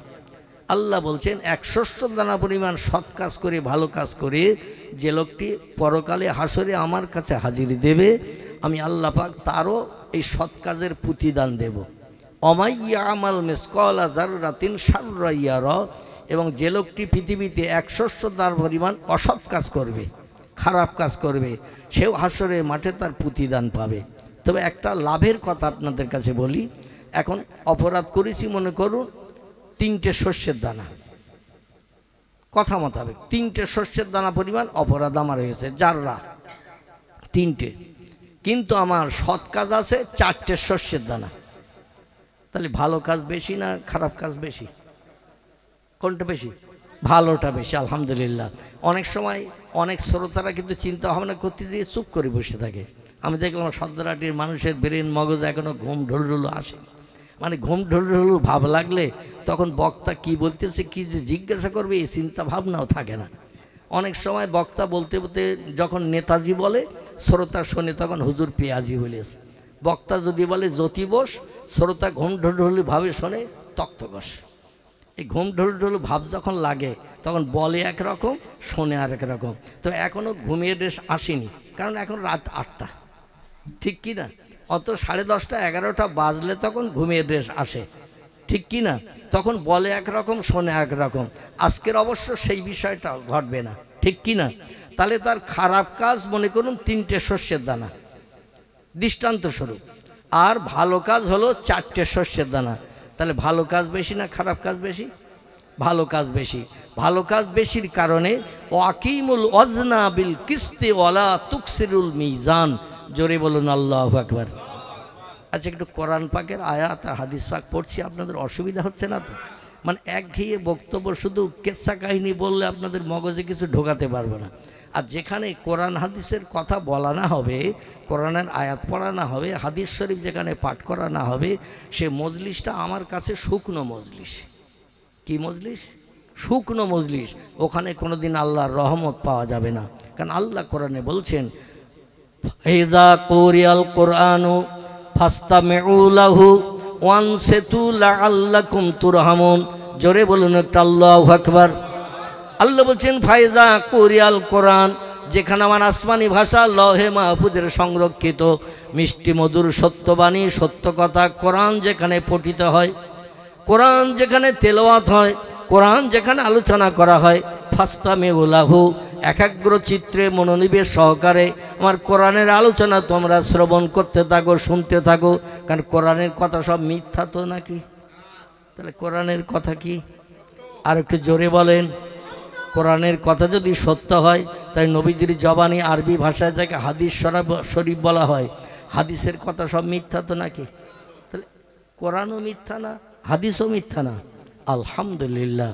Speaker 1: আল্লাহ বলছেন 1 শস্য দানা পরিমাণ সৎ কাজ করে ভালো কাজ করে যে লোকটি পরকালে হাসরে আমার কাছে হাজিরি দেবে, আমি আল্লাহ পাক তারও এই সৎ কাজের প্রতিদান দেব। অমাইয়া আমাল মিসকালা জাররাতিন শাররা ইয়ারা, এবং যে লোকটি পৃথিবীতে 1 শস্য দানা পরিমাণ অসৎ কাজ করবে, খারাপ কাজ করবে, সেও হাসরে মাঠে তার প্রতিদান পাবে। তবে একটা লাভের কথা আপনাদের কাছে বলি। এখন অপরাধ করেছি মনে করুন 3টে শস্যের দানা, কথা মোতাবেক 3টে শস্যের দানা পরিমাণ অপরাধ আমার হয়েছে, জাররা 3টে, কিন্তু আমার সৎ কাজ আছে 4টে শস্যের দানা। তাহলে ভালো কাজ বেশি না খারাপ কাজ বেশি? কোনটা বেশি? ভালোটা বেশি। আলহামদুলিল্লাহ। অনেক সময় অনেক শ্রোতারা কিন্তু চিন্তা ভাবনা করতে গিয়ে চুপ করে বসে থাকে। আমি দেখলাম সদরাটির মানুষের ব্রেন মগজ এখনও ঘুম ঢুলঢুলু আসে, মানে ঘুম ঢুলঢুলু ভাব লাগলে তখন বক্তা কি বলতেছে কি যে জিজ্ঞাসা করবে এই চিন্তা ভাবনাও থাকে না। অনেক সময় বক্তা বলতে বলতে যখন নেতাজি বলে শ্রোতা শোনে তখন হুজুর পেঁয়াজি বলেছে। বক্তা যদি বলে জ্যোতি বোস, শ্রোতা ঘুম ঢুলঢুলু ভাবে শোনে তক্তকস। এই ঘুম ঢুলঢুলু ভাব যখন লাগে তখন বলে একরকম, শোনে আর এক রকম। তো এখনও ঘুমের রেশ আসেনি, কারণ এখন রাত 8টা, ঠিক কি না? অত 10:30 11টা বাজলে তখন ঘুমের রেশ আসে, ঠিক কি না? তখন বলে একরকম, শোনে একরকম। আজকের অবশ্য সেই বিষয়টা ঘটবে না, ঠিক কি না? তাহলে তার খারাপ কাজ মনে করুন 3টে শস্যের দানা দৃষ্টান্তস্বরূপ, আর ভালো কাজ হলো 4টে শস্যের দানা। তাহলে ভালো কাজ বেশি না খারাপ কাজ বেশি? ভালো কাজ বেশি। ভালো কাজ বেশির কারণে ওয়াকিমুল ওয়াজনা বিল কিস্তি ওয়ালা তুকসিরুল মিজান। জোরে বলুন আল্লাহু আকবার। আচ্ছা, একটু কোরআন পাকের আয়াত আর হাদিস পাক পড়ছি, আপনাদের অসুবিধা হচ্ছে না তো? মানে একঘেয়ে বক্তব্য শুধু কেচ্ছা কাহিনী বললে আপনাদের মগজে কিছু ঢোকাতে পারবে না। আর যেখানে কোরআন হাদিসের কথা বলা না হবে, কোরআনের আয়াত পড়া না হবে, হাদিস শরীফ যেখানে পাঠ করা না হবে, সে মজলিসটা আমার কাছে শুকনো মজলিস। কি মজলিস? শুকনো মজলিস। ওখানে কোনোদিন আল্লাহর রহমত পাওয়া যাবে না। কারণ আল্লাহ কোরআনে বলছেন ইযা কুরিয়াল কুরআনু ফাসতামিউ লাহু ওয়ানসিতু লাআল্লাকুম তুরহামুন। জোরে বলুন একটা আল্লাহু আকবার। আল্লাহ বলছেন ফাইজা কুরিয়াল কোরআন, যেখানে আমার আসমানি ভাষা লহে মাহফুজের সংরক্ষিত মিষ্টি মধুর সত্যবাণী সত্য কথা কোরআন যেখানে পঠিত হয়, কোরআন যেখানে তেলাওয়াত হয়, কোরআন যেখানে আলোচনা করা হয়, ফাসতামিউ লাহু, একাগ্র চিত্রে মনোনিবেশ সহকারে আমার কোরআনের আলোচনা তোমরা শ্রবণ করতে থাকো, শুনতে থাকো। কারণ কোরআনের কথা সব মিথ্যা তো নাকি? তাহলে কোরআনের কথা কি? আর একটু জোরে বলেন। কোরআনের কথা যদি সত্য হয় তাই নবীজির জবানি আরবি ভাষায় যাকে হাদিস শরীফ বলা হয়, হাদিসের কথা সব মিথ্যা তো নাকি? তাহলে কোরআনও মিথ্যা না, হাদিসও মিথ্যা না? আলহামদুলিল্লাহ।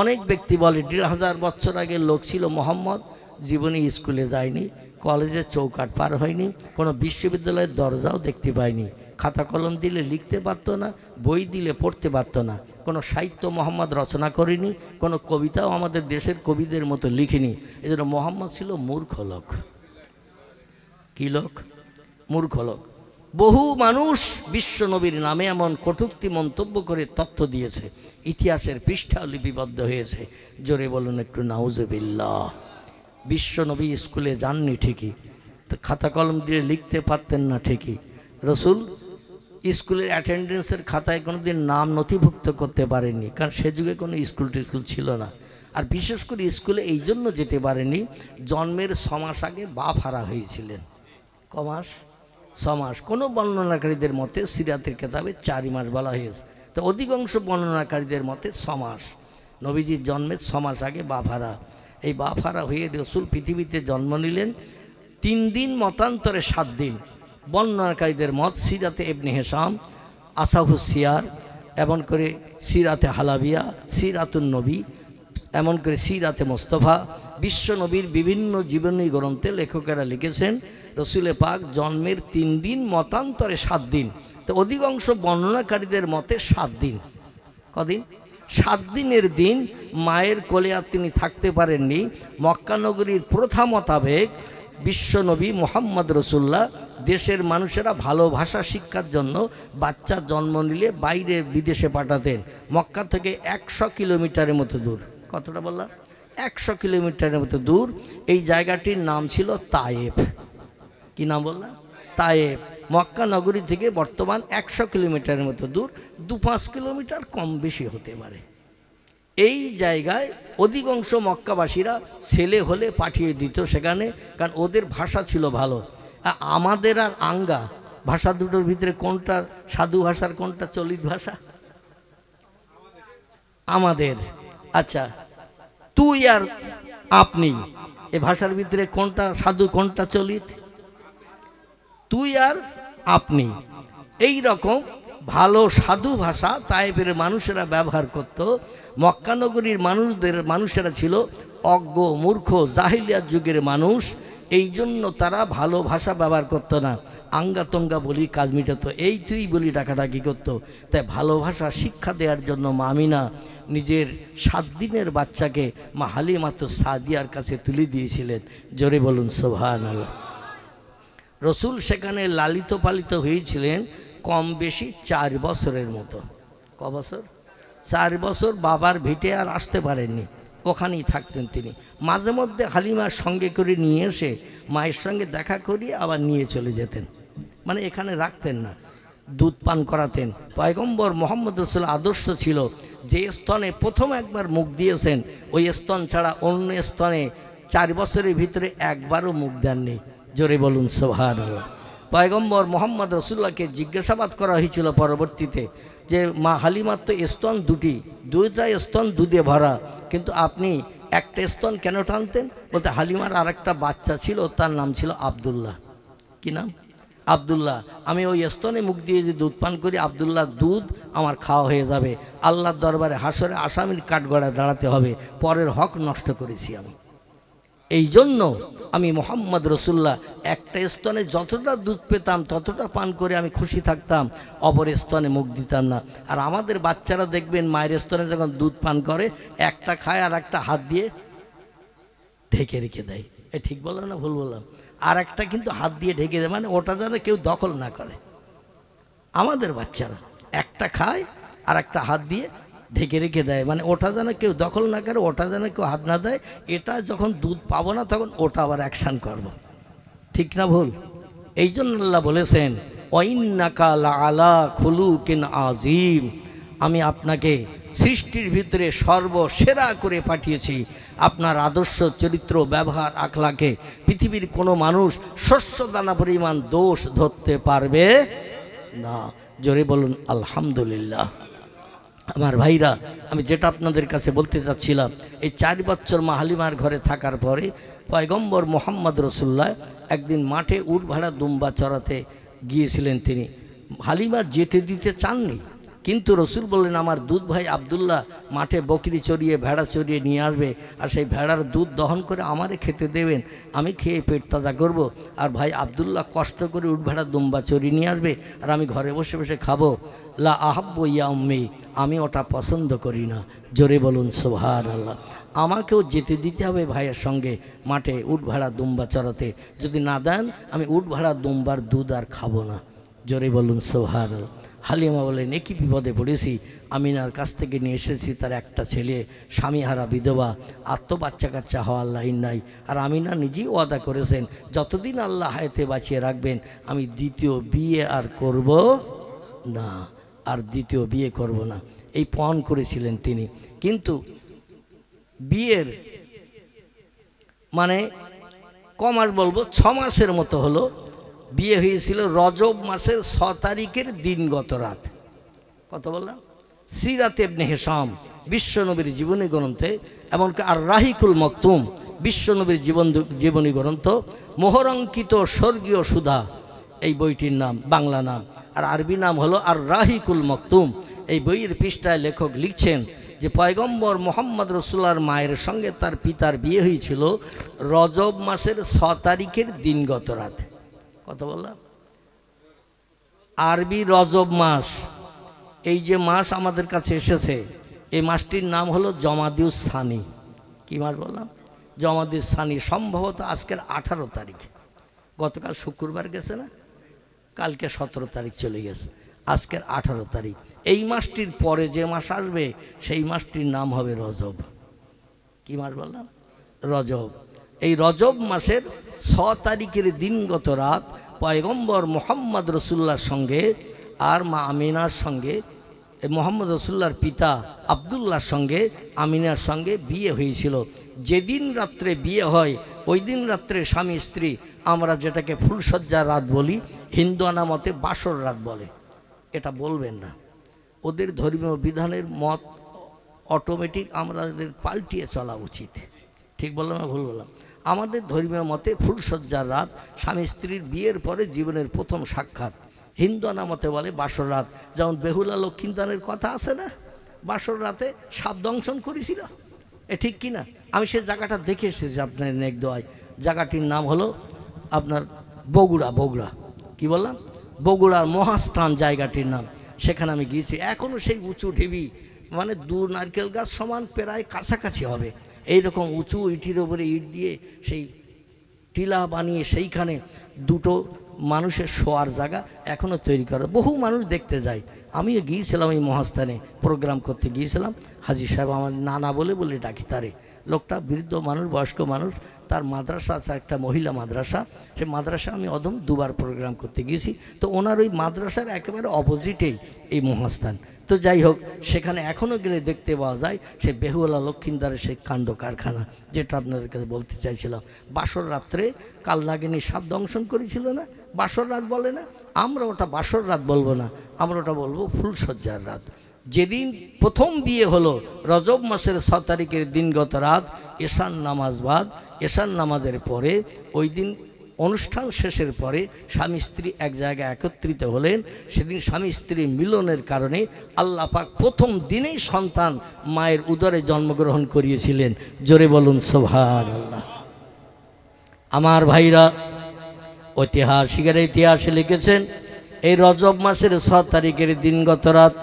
Speaker 1: অনেক ব্যক্তি বলে ১,৫০০ বছর আগে লোক ছিল মোহাম্মদ, জীবনে স্কুলে যায়নি, কলেজের চৌকাঠ পার হয়নি, কোনো বিশ্ববিদ্যালয়ের দরজাও দেখতে পায়নি, খাতা কলম দিলে লিখতে পারত না, বই দিলে পড়তে পারত না, কোনো সাহিত্য মোহাম্মদ রচনা করেনি, কোনো কবিতাও আমাদের দেশের কবিদের মতো লিখিনি। এজন্য মোহাম্মদ ছিল মূর্খ লোক। কি লোক? মূর্খ লোক। বহু মানুষ বিশ্বনবীর নামে এমন কটূক্তি মন্তব্য করে তথ্য দিয়েছে, ইতিহাসের পৃষ্ঠা লিপিবদ্ধ হয়েছে। জোরে বলুন একটু নাউজুবিল্লাহ। বিশ্বনবী স্কুলে যাননি ঠিকই, তো খাতা কলম দিয়ে লিখতে পারতেন না ঠিকই, রসুল স্কুলের অ্যাটেন্ডেন্সের খাতায় কোনোদিন নাম নথিভুক্ত করতে পারেননি, কারণ সে যুগে কোনো স্কুল টিস্কুল ছিল না। আর বিশেষ করে স্কুলে এই জন্য যেতে পারেনি, জন্মের 6 মাস আগে বাপ হারা হয়েছিলেন। ক মাস? 6 মাস। কোনো বর্ণনাকারীদের মতে সিরাতের কেতাবে 4 মাস বলা হয়েছে, তো অধিকাংশ বর্ণনাকারীদের মতে 6 মাস। নবীজির জন্মের 6 মাস আগে বাপ হারা। এই বাপ হারা হয়ে রসুল পৃথিবীতে জন্ম নিলেন 3 দিন মতান্তরে 7 দিন। বর্ণনাকারীদের মত সিরাতে ইবনে হিশাম, আসাহুস সিয়ার, এমন করে সিরাতে হালাবিয়া, সিরাতুন নবী, এমন করে সিরাতে মোস্তফা, বিশ্ব নবীর বিভিন্ন জীবনী গ্রন্থে লেখকেরা লিখেছেন রসুলে পাক জন্মের 3 দিন মতান্তরে 7 দিন। তো অধিকাংশ বর্ণনাকারীদের মতে 7 দিন। কদিন? 7 দিনের দিন মায়ের কোলে আর তিনি থাকতে পারেননি। মক্কা নগরীর প্রথা মোতাবেক বিশ্বনবী মোহাম্মদ রসুল্লাহ দেশের মানুষেরা ভালোবাসা শিক্ষার জন্য বাচ্চা জন্ম নিলে বাইরে বিদেশে পাঠাতেন। মক্কা থেকে 100 কিলোমিটারের মতো দূর। কতটা বললাম? 100 কিলোমিটারের মতো দূর। এই জায়গাটির নাম ছিল তায়েফ। কি নাম বললাম? তায়েফ। মক্কা নগরী থেকে বর্তমান 100 কিলোমিটারের মতো দূর, 2-5 কিলোমিটার কম বেশি হতে পারে। এই জায়গায় অধিকাংশ মক্কাবাসীরা ছেলে হলে পাঠিয়ে দিত সেখানে, কারণ ওদের ভাষা ছিল ভালো। আমাদের আর আঙ্গা ভাষা দুটোর ভিতরে কোনটা সাধু ভাষার, কোনটা চলিত ভাষা? আমাদের। আচ্ছা, তুই আর আপনি, এ ভাষার ভিতরে কোনটা সাধু, কোনটা চলিত? তুই আর আপনি। এই রকম ভালো সাধু ভাষা তায়েফের মানুষেরা ব্যবহার করত। মক্কা নগরীর মানুষেরা ছিল অজ্ঞ, মূর্খ, জাহিলিয়াত যুগের মানুষ। এই জন্য তারা ভালো ভাষা ব্যবহার করতো না। আঙ্গা তঙ্গা বলি কাজ মিটাতো, এই তুই বলি ডাকাডাকি করতো। তাই ভালোবাসা শিক্ষা দেওয়ার জন্য মা আমিনা নিজের 7 দিনের বাচ্চাকে মা হালিমাতু সাদিয়ার কাছে তুলে দিয়েছিলেন। জোরে বলুন সুবহানাল্লাহ। রসুল সেখানে লালিত পালিত হয়েছিলেন কম বেশি 4 বছরের মতো। ক বছর? 4 বছর বাবার ভিটে আর আসতে পারেননি, ওখানেই থাকতেন তিনি। মাঝে মধ্যে হালিমার সঙ্গে করে নিয়ে এসে মায়ের সঙ্গে দেখা করিয়ে আবার নিয়ে চলে যেতেন, মানে এখানে রাখতেন না, দুধ পান করাতেন। পয়গম্বর মোহাম্মদ রসুল আদর্শ ছিল যে স্তনে প্রথম একবার মুখ দিয়েছেন ওই স্তন ছাড়া অন্য স্তনে 4 বছরের ভিতরে একবারও মুখ দেননি। জোরে বলুন সুবহানাল্লাহ। পয়গম্বর মোহাম্মদ রসুল্লাহকে জিজ্ঞাসাবাদ করা হয়েছিল পরবর্তীতে যে মা হালিমার তো স্তন 2টা স্তন দুধে ভরা, কিন্তু আপনি একটা স্তন কেন টানতেন? বলতে হালিমার আর একটা বাচ্চা ছিল, তার নাম ছিল আব্দুল্লাহ। কি নাম? আব্দুল্লাহ। আমি ওই স্তনে মুখ দিয়ে যে দুধ পান করি, আব্দুল্লাহ দুধ আমার খাওয়া হয়ে যাবে, আল্লাহর দরবারে হাসরে আসামির কাঠগড়ায় দাঁড়াতে হবে, পরের হক নষ্ট করেছি আমি। এই জন্য আমি মোহাম্মদ রসুল্লাহ একটা স্তনে যতটা দুধ পেতাম ততটা পান করে আমি খুশি থাকতাম, অপর স্তনে মুখ দিতাম না। আর আমাদের বাচ্চারা দেখবেন মায়ের স্তনে যখন দুধ পান করে একটা খায় আর একটা হাত দিয়ে ঢেকে রেখে দেয়। এ ঠিক বললাম না ভুল বললাম? আর একটা কিন্তু হাত দিয়ে ঢেকে দেয়, মানে ওটা যেন কেউ দখল না করে। আমাদের বাচ্চারা একটা খায় আর একটা হাত দিয়ে ঢেকে রেখে দেয়, মানে ওটা যেন কেউ দখল না করে, ওটা যেন কেউ হাত না দেয়। এটা যখন দুধ পাবো না তখন ওটা আবার অ্যাকশান করব। ঠিক না ভুল? এই জন্য আল্লাহ বলেছেন ওয়াইন্নাকা লাআলা খুলুকিন আযীম, আমি আপনাকে সৃষ্টির ভিতরে সর্বসেরা করে পাঠিয়েছি। আপনার আদর্শ, চরিত্র, ব্যবহার, আখলাকে পৃথিবীর কোনো মানুষ শস্য দানা পরিমাণ দোষ ধরতে পারবে না। জোরে বলুন আলহামদুলিল্লাহ। আমার ভাইরা, আমি যেটা আপনাদের কাছে বলতে চাচ্ছিলাম, এই 4 বছর মা হালিমার ঘরে থাকার পরে পয়গম্বর মোহাম্মদ রসুল্লাহ একদিন মাঠে উট ভাড়া দুম্বা চড়াতে গিয়েছিলেন। তিনি হালিমা যেতে দিতে চাননি, কিন্তু রসুল বললেন আমার দুধ ভাই আবদুল্লাহ মাঠে বকরি চড়িয়ে ভেড়া চড়িয়ে নিয়ে আসবে, আর সেই ভেড়ার দুধ দহন করে আমারে খেতে দেবেন, আমি খেয়ে পেট তাজা করব। আর ভাই আবদুল্লাহ কষ্ট করে উট ভেড়া দুম্বা চড়িয়ে নিয়ে আসবে, আর আমি ঘরে বসে বসে খাবো। লা আহাব্বু ইয়া উম্মি, আমি ওটা পছন্দ করি না। জোরে বলুন সুবহানাল্লাহ। আমাকেও যেতে দিতে হবে ভাইয়ের সঙ্গে মাঠে উট ভাড়া দুম্বা চড়াতে, যদি না দেন আমি উট ভাড়া দুম্বার দুধ আর খাবো না। জোরে বলুন সুবহানাল্লাহ। হালিমা বলেন একই বিপদে পড়েছি, আমিনার কাছ থেকে নিয়ে এসেছি তার একটা ছেলে, স্বামীহারা বিধবা, বাচ্চা কাচ্চা হওয়ার লাইন নাই। আর আমিনা নিজেই ওয়াদা করেছেন যতদিন আল্লাহ হায়াতে বাঁচিয়ে রাখবেন আমি দ্বিতীয় বিয়ে আর করব না, আর দ্বিতীয় বিয়ে করব না, এই পণ করেছিলেন তিনি। কিন্তু বিয়ের মানে কমাস বলবো 6 মাসের মতো হলো। বিয়ে হয়েছিল রজব মাসের 6 তারিখের দিনগত রাত। কত বললাম? সিরাত ইবনে হিশাম বিশ্বনবীর জীবনী গ্রন্থে, এমনকি আর রাহিকুল মকতুম বিশ্বনবীর জীবনী গ্রন্থ, মোহরাঙ্কিত স্বর্গীয় সুধা এই বইটির নাম, বাংলা নাম, আর আরবি নাম হলো আর রাহিকুল মকতুম। এই বইয়ের পৃষ্ঠায় লেখক লিখছেন যে পয়গম্বর মোহাম্মদ রসুল্লাহর মায়ের সঙ্গে তার পিতার বিয়ে হয়েছিল রজব মাসের 6 তারিখের দিনগত রাত। কত বললাম? আরবি রজব মাস, এই যে মাস আমাদের কাছে এসেছে, এই মাসটির নাম হলো জমাদিউস সানি। কি মাস বললাম? জমাদিউস সানি। সম্ভবত আজকের 18 তারিখ, গতকাল শুক্রবার গেছে না, কালকে 17 তারিখ চলে গেছে, আজকের 18 তারিখ। এই মাসটির পরে যে মাস আসবে সেই মাসটির নাম হবে রজব। কি মাস বললাম? রজব। এই রজব মাসের 6 তারিখের দিনগত রাত পয়গম্বর মোহাম্মদ রসুল্লাহর সঙ্গে আর মা আমিনার সঙ্গে, মোহাম্মদ রসুল্লাহর পিতা আবদুল্লাহর সঙ্গে আমিনার সঙ্গে বিয়ে হয়েছিল। যেদিন রাত্রে বিয়ে হয় ওই দিন রাত্রে স্বামী স্ত্রী, আমরা যেটাকে ফুলসজ্জার রাত বলি, হিন্দুয়ানা মতে বাসর রাত বলে। এটা বলবেন না, ওদের ধর্মীয় বিধানের মত অটোমেটিক আমাদের পাল্টিয়ে চলা উচিত। ঠিক বললাম না ভুল বললাম? আমাদের ধর্মীয় মতে ফুলসজ্জার রাত, স্বামী স্ত্রীর বিয়ের পরে জীবনের প্রথম সাক্ষাৎ। হিন্দুয়ানা মতে বলে বাসর রাত। যেমন বেহুলা লক্ষ্মীদানের কথা আছে না, বাসর রাতে সাপ দংশন করেছিল, এ ঠিক কি না? আমি সে জায়গাটা দেখে এসেছি আপনার নেক দোয়ায়। জায়গাটির নাম হলো আপনার বগুড়া। বগুড়া কি বললাম? বগুড়ার মহাস্থান জায়গাটির নাম। সেখানে আমি গিয়েছি। এখনও সেই উঁচু ঢিবি, মানে 2 নারকেল গাছ সমান প্রায় কাছাকাছি হবে, এইরকম উঁচু ইটির ওপরে ইট দিয়ে সেই টিলা বানিয়ে সেইখানে 2টো মানুষের শোয়ার জায়গা এখনও তৈরি করা। বহু মানুষ দেখতে যায়। আমিও গিয়েছিলাম এই মহাস্থানে, প্রোগ্রাম করতে গিয়েছিলাম। হাজি সাহেব আমার নানা বলে বলে ডাকি তারে। লোকটা বৃদ্ধ মানুষ, বয়স্ক মানুষ, তার মাদ্রাসা আছে একটা মহিলা মাদ্রাসা, সেই মাদ্রাসা আমি অদম 2বার প্রোগ্রাম করতে গিয়েছি। তো ওনার ওই মাদ্রাসার একেবারে অপোজিটেই এই মহাস্থান। তো যাই হোক, সেখানে এখনও গেলে দেখতে পাওয়া যায় সেই বেহুলা লক্ষ্মীদারের সেই কাণ্ড কারখানা, যেটা আপনাদের কাছে বলতে চাইছিলাম। বাসর রাত্রে কালনাগিনী সাপ দংশন করেছিল না, বাসর রাত বলে না? আমরা ওটা বাসর রাত বলবো না, আমরা ওটা বলবো ফুলসজ্জার রাত। যেদিন প্রথম বিয়ে হলো রজব মাসের 6 তারিখের দিনগত রাত, এশার নামাজ বাদ, এশার নামাজের পরে ওই দিন অনুষ্ঠান শেষের পরে স্বামী স্ত্রী এক জায়গায় একত্রিত হলেন। সেদিন স্বামী স্ত্রী মিলনের কারণে আল্লাহ পাক প্রথম দিনেই সন্তান মায়ের উদরে জন্মগ্রহণ করিয়েছিলেন। জোরে বলুন সুবহানাল্লাহ। আমার ভাইরা, ঐতিহাসিকেরা ইতিহাসে লিখেছেন এই রজব মাসের 6 তারিখের দিনগত রাত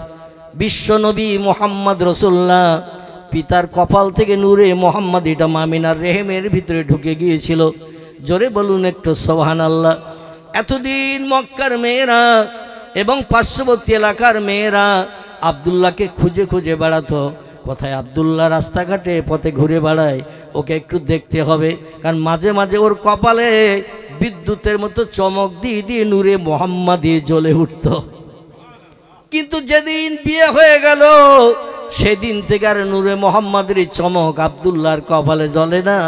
Speaker 1: বিশ্বনবী মোহাম্মদ রসুল্লাহ পিতার কপাল থেকে নূরে মোহাম্মদ এটা মামিনার রেহেমের ভিতরে ঢুকে গিয়েছিল। জোরে বলুন একটু সুবহানাল্লাহ। এতদিন মক্কার মেয়েরা এবং পার্শ্ববর্তী এলাকার মেয়েরা আবদুল্লাহকে খুঁজে খুঁজে বেড়াতো। কোথায় আবদুল্লাহ? রাস্তাঘাটে পথে ঘুরে বেড়ায়, ওকে একটু দেখতে হবে। কারণ মাঝে মাঝে ওর কপালে বিদ্যুতের মতো চমক দিয়ে দিয়ে নূরে মোহাম্মদী জ্বলে উঠত। কিন্তু যেদিন বিয়ে হয়ে গেল সেদিন থেকে আর নূরে মোহাম্মদের চমক আব্দুল্লাহর কপালে জ্বলে না,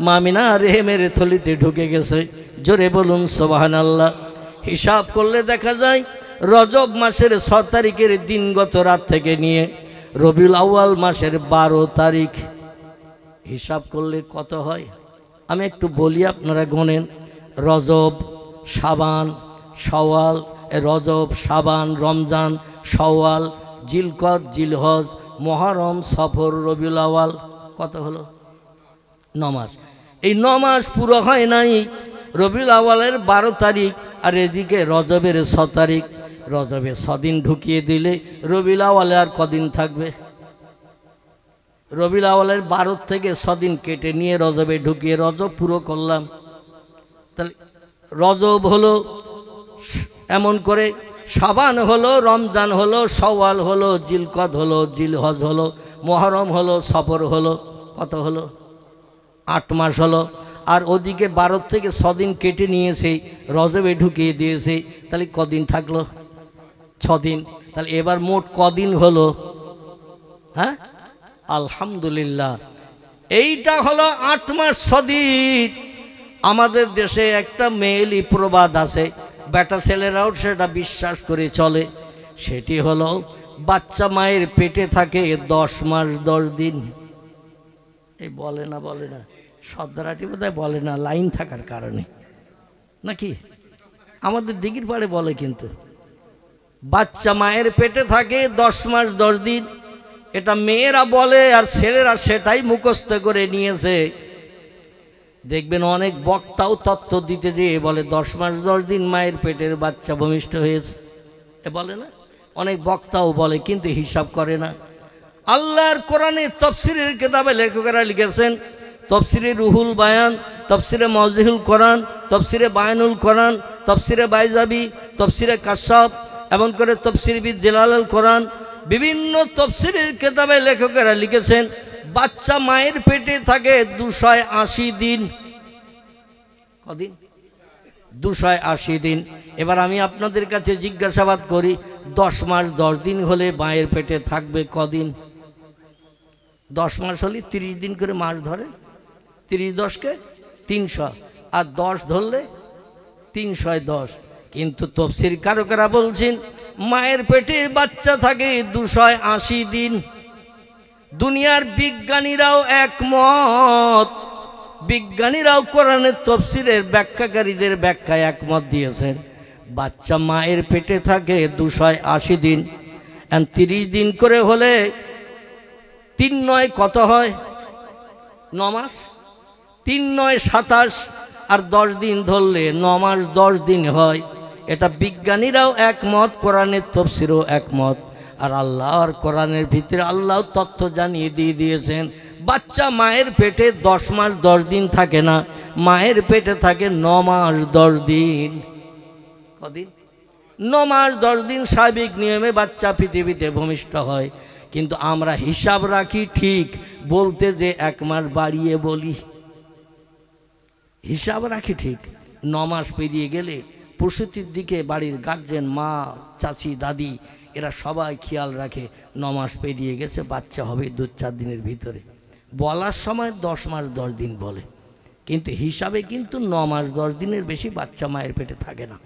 Speaker 1: মামিনা রেহেমের থলিতে ঢুকে গেছে। জোরে বলুন সুবহানাল্লাহ। হিসাব করলে দেখা যায় রজব মাসের 6 তারিখের দিনগত রাত থেকে নিয়ে রবিউল আউয়াল মাসের 12 তারিখ হিসাব করলে কত হয় আমি একটু বলি, আপনারা গোনেন। রজব, শাবান, শাওয়াল, রজব, শাবান, রমজান, শাওয়াল, জিলকদ, জিলহজ, মুহররম, সফর, রবিউল আউয়াল, কত হলো? 9 মাস। এই 9 মাস পুরো হয় নাই। রবিউল আউয়ালের 12 তারিখ আর এদিকে রজবের 6 তারিখ। রজবে 6 দিন ঢুকিয়ে দিলে রবিউল আউয়ালে আর কদিন থাকবে? রবিউল আউয়ালের 12 থেকে 6 দিন কেটে নিয়ে রজবে ঢুকিয়ে রজব পুরো করলাম। তাহলে রজব হলো, এমন করে শাবান হলো, রমজান হলো, শাওয়াল হলো, জিলকদ হলো, জিলহজ হলো, মুহররম হলো, সফর হলো, কত হলো? 8 মাস হলো। আর ওদিকে 12 থেকে 6 দিন কেটে নিয়েছে রজবে ঢুকিয়ে দিয়েছে, তাহলে কদিন থাকলো? 6 দিন। তাহলে এবার মোট কদিন হলো? হ্যাঁ, আলহামদুলিল্লাহ, এইটা হলো 8 মাস 6 দিন। আমাদের দেশে একটা মেয়েলি প্রবাদ আছে, বেটা ছেলেরাও সেটা বিশ্বাস করে চলে। সেটি হলো বাচ্চা মায়ের পেটে থাকে 10 মাস 10 দিন। এই বলে না সর্দারাটি বোধহয় বলে না, লাইন থাকার কারণে নাকি আমাদের দিঘির পাড়ে বলে, কিন্তু বাচ্চা মায়ের পেটে থাকে 10 মাস 10 দিন। এটা মেয়েরা বলে আর ছেলেরা সেটাই মুখস্থ করে নিয়েছে। দেখবেন অনেক বক্তাও তত্ত্ব দিতে যেয়ে বলে 10 মাস 10 দিন মায়ের পেটের বাচ্চা ভূমিষ্ঠ হয়েছে, এ বলে না, অনেক বক্তাও বলে, কিন্তু হিসাব করে না। আল্লাহর কোরআনে তফসিরের কিতাবে লেখকেরা লিখেছেন, তফসিরে রুহুল বায়ান, তফসিরে মাওজিহুল কোরআন, তফসিরে বায়ানুল কোরআন, তফসিরে বাইজাবি, তফসিরে কাশাফ, এমন করে তফসিরে বি জালালুল কোরআন, বিভিন্ন তফসিরের কিতাবে লেখকেরা লিখেছেন বাচ্চা মায়ের পেটে থাকে 280 দিন। কদিন? 280 দিন। এবার আমি আপনাদের কাছে জিজ্ঞাসাবাদ করি, 10 মাস 10 দিন হলে মায়ের পেটে থাকবে কদিন? 10 মাস হলে 30 দিন করে মাস ধরে, 30 10 300, আর 10 ধরলে 310। কিন্তু তফসির কারকেরা বলছেন মায়ের পেটে বাচ্চা থাকে 280 দিন। দুনিয়ার বিজ্ঞানীরাও একমত, বিজ্ঞানীরাও কোরআনের তফসিরের ব্যাখ্যাকারীদের ব্যাখ্যায় একমত দিয়েছেন। বাচ্চা মায়ের পেটে থাকে 280 দিন। 30 দিন করে হলে 3 9 কত হয়? 9 মাস। 3 9 27, আর 10 দিন ধরলে 9 মাস 10 দিন হয়। এটা বিজ্ঞানীরাও একমত, কোরআনের তফসিরও একমত। আর আল্লাহর কোরআনের ভিতরে আল্লাহ তথ্য জানিয়ে দিয়েছেন বাচ্চা মায়ের পেটে 10 মাস 10 দিন থাকে না, মায়ের পেটে থাকে 9 মাস 10 দিন। কদিন? 9 মাস 10 দিন স্বাভাবিক নিয়মে বাচ্চা পৃথিবীতে ভূমিষ্ঠ হয়। কিন্তু আমরা হিসাব রাখি ঠিক, বলতে যে 1 মাস বাড়িয়ে বলি। হিসাব রাখি ঠিক, 9 মাস পেরিয়ে গেলে প্রসূতির দিকে বাড়ির গার্জেন, মা, চাচি, দাদি, এরা সবাই খেয়াল রাখে 9 মাস পেরিয়ে গেছে, বাচ্চা হবে 2-4 দিনের ভিতরে। বলার সময় 10 মাস 10 দিন বলে, কিন্তু হিসাবে কিন্তু 9 মাস 10 দিনের বেশি বাচ্চা মায়ের পেটে থাকে না।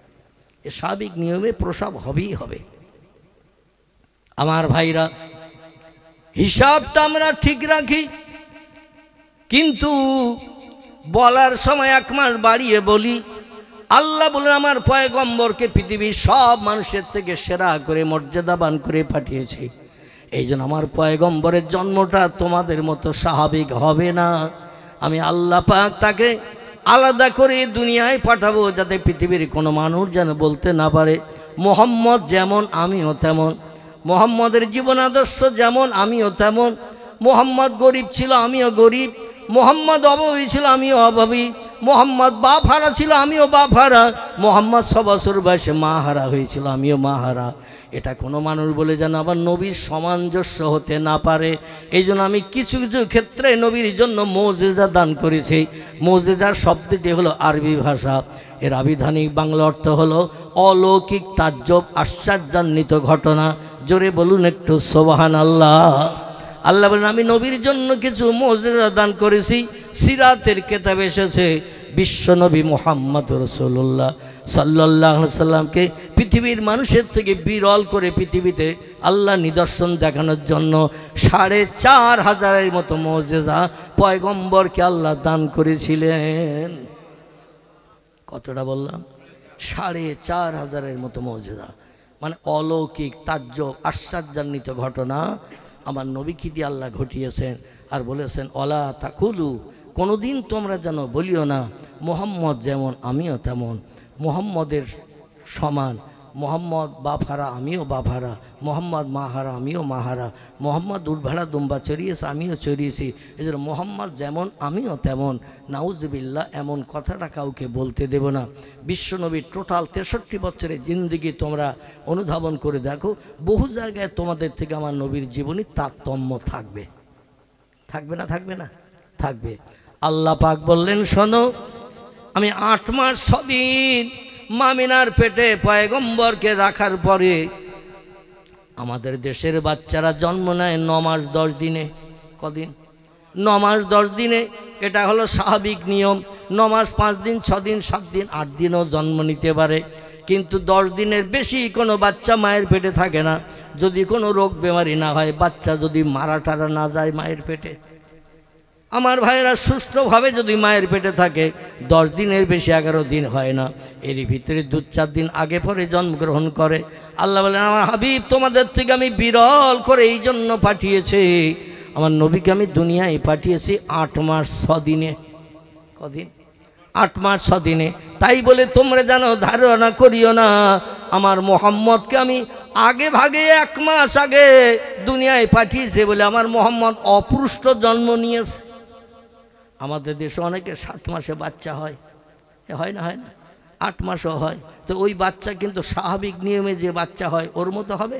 Speaker 1: এ স্বাভাবিক নিয়মে প্রসব হবেই হবে। আমার ভাইরা, হিসাবটা আমরা ঠিক রাখি, কিন্তু বলার সময় 1 মাস বাড়িয়ে বলি। আল্লাহ বলেন আমার পয়গম্বরকে পৃথিবীর সব মানুষের থেকে সেরা করে মর্যাদাবান করে পাঠিয়েছে। এই জন্য আমার পয়গম্বরের জন্মটা তোমাদের মতো স্বাভাবিক হবে না। আমি আল্লাহ পাক তাকে আলাদা করে দুনিয়ায় পাঠাবো, যাতে পৃথিবীর কোনো মানুষ যেন বলতে না পারে মোহাম্মদ যেমন আমিও তেমন, মোহাম্মদের জীবন আদর্শ যেমন আমিও তেমন। মোহাম্মদ গরিব ছিল, আমিও গরিব। মোহাম্মদ অভাবী ছিল, আমিও অভাবী। মোহাম্মদ বাপ হারা ছিল, আমিও বাপ হারা। মোহাম্মদ 6 বছর বয়সে মা হারা হয়েছিল, আমিও মা হারা। এটা কোনো মানুষ বলে যেন আবার নবীর সামঞ্জস্য হতে না পারে। এই জন্য আমি কিছু কিছু ক্ষেত্রে নবীর জন্য মুজিজা দান করেছি। মুজিজা শব্দটি হলো আরবি ভাষা, এর আবিধানিক বাংলা অর্থ হলো অলৌকিক, তাজ্জব, আশ্চর্যান্বিত ঘটনা। জোরে বলুন একটু সুবহানাল্লাহ। আল্লাহ বলেন আমি নবীর জন্য কিছু মুজিজা দান করেছি। সিরাতের কিতাবে এসেছে বিশ্বনবী মুহাম্মদ রাসূলুল্লাহ সাল্লাল্লাহু আলাইহি সাল্লামকে পৃথিবীর মানুষের থেকে বিরল করে পৃথিবীতে আল্লাহ নিদর্শন দেখানোর জন্য ৪৫০০০-এর মতো মুজিজা পয়গম্বরকে আল্লাহ দান করেছিলেন। কতটা বললাম? ৪৫০০০-এর মতো মুজিজা, মানে অলৌকিক তাজ্জব আশ্চর্যান্বিত ঘটনা আমার নবীকে দিয়ে আল্লাহ ঘটিয়েছেন। আর বলেছেন অলা তাকুলু, কোনোদিন তোমরা যেন বলিও না মুহাম্মদ যেমন আমিও তেমন, মুহাম্মদের সমান, মোহাম্মদ বাফারা আমিও বাফারা, মোহাম্মদ মাহারা আমিও মাহারা, মোহাম্মদ উটভাড়া দুম্বা চড়িয়েছে আমিও চড়িয়েছি, এই জন্য মোহাম্মদ যেমন আমিও তেমন। নাউজুবিল্লাহ, এমন কথাটা কাউকে বলতে দেব না। বিশ্বনবীর টোটাল ৬৩ বছরের জিন্দিগি তোমরা অনুধাবন করে দেখো, বহু জায়গায় তোমাদের থেকে আমার নবীর জীবনী তারতম্য থাকবে। থাকবে না? থাকবে না? থাকবে। আল্লাহ পাক বললেন শোনো, আমি ৮ মাস ৬ দিন মামিনার পেটে পয়গম্বরকে রাখার পরে আমাদের দেশের বাচ্চারা জন্ম নেয় ৯ মাস ১০ দিনে। কদিন? ৯ মাস ১০ দিনে। এটা হলো স্বাভাবিক নিয়ম। ৯ মাস ৫ দিন ৬ দিন ৭ দিন ৮ দিনও জন্ম নিতে পারে, কিন্তু ১০ দিনের বেশি কোনো বাচ্চা মায়ের পেটে থাকে না, যদি কোনো রোগ বেমারি না হয়, বাচ্চা যদি মারা টারা না যায় মায়ের পেটে। আমার ভাইয়েরা, সুস্থভাবে যদি মায়ের পেটে থাকে 10 দিনের বেশি 11 দিন হয় না, এর ভিতরে 2-4 দিন আগে পরে জন্মগ্রহণ করে। আল্লাহ বলেন আমার হাবিব তোমাদের থেকে আমি বিরল করে এই জন্য পাঠিয়েছি, আমার নবীকে আমি দুনিয়ায় পাঠিয়েছি 8 মাস 6 দিনে। কদিন? 8 মাস 6 দিনে। তাই বলে তোমরা যেন ধারণা করিও না আমার মোহাম্মদকে আমি আগে ভাগে 1 মাস আগে দুনিয়ায় পাঠিয়েছে বলে আমার মোহাম্মদ অপুষ্ট জন্ম নিয়েছে। আমাদের দেশে অনেকে 7 মাসে বাচ্চা হয়, হয় না? হয় না? 8 মাসও হয়। তো ওই বাচ্চা কিন্তু স্বাভাবিক নিয়মে যে বাচ্চা হয় ওর মতো হবে?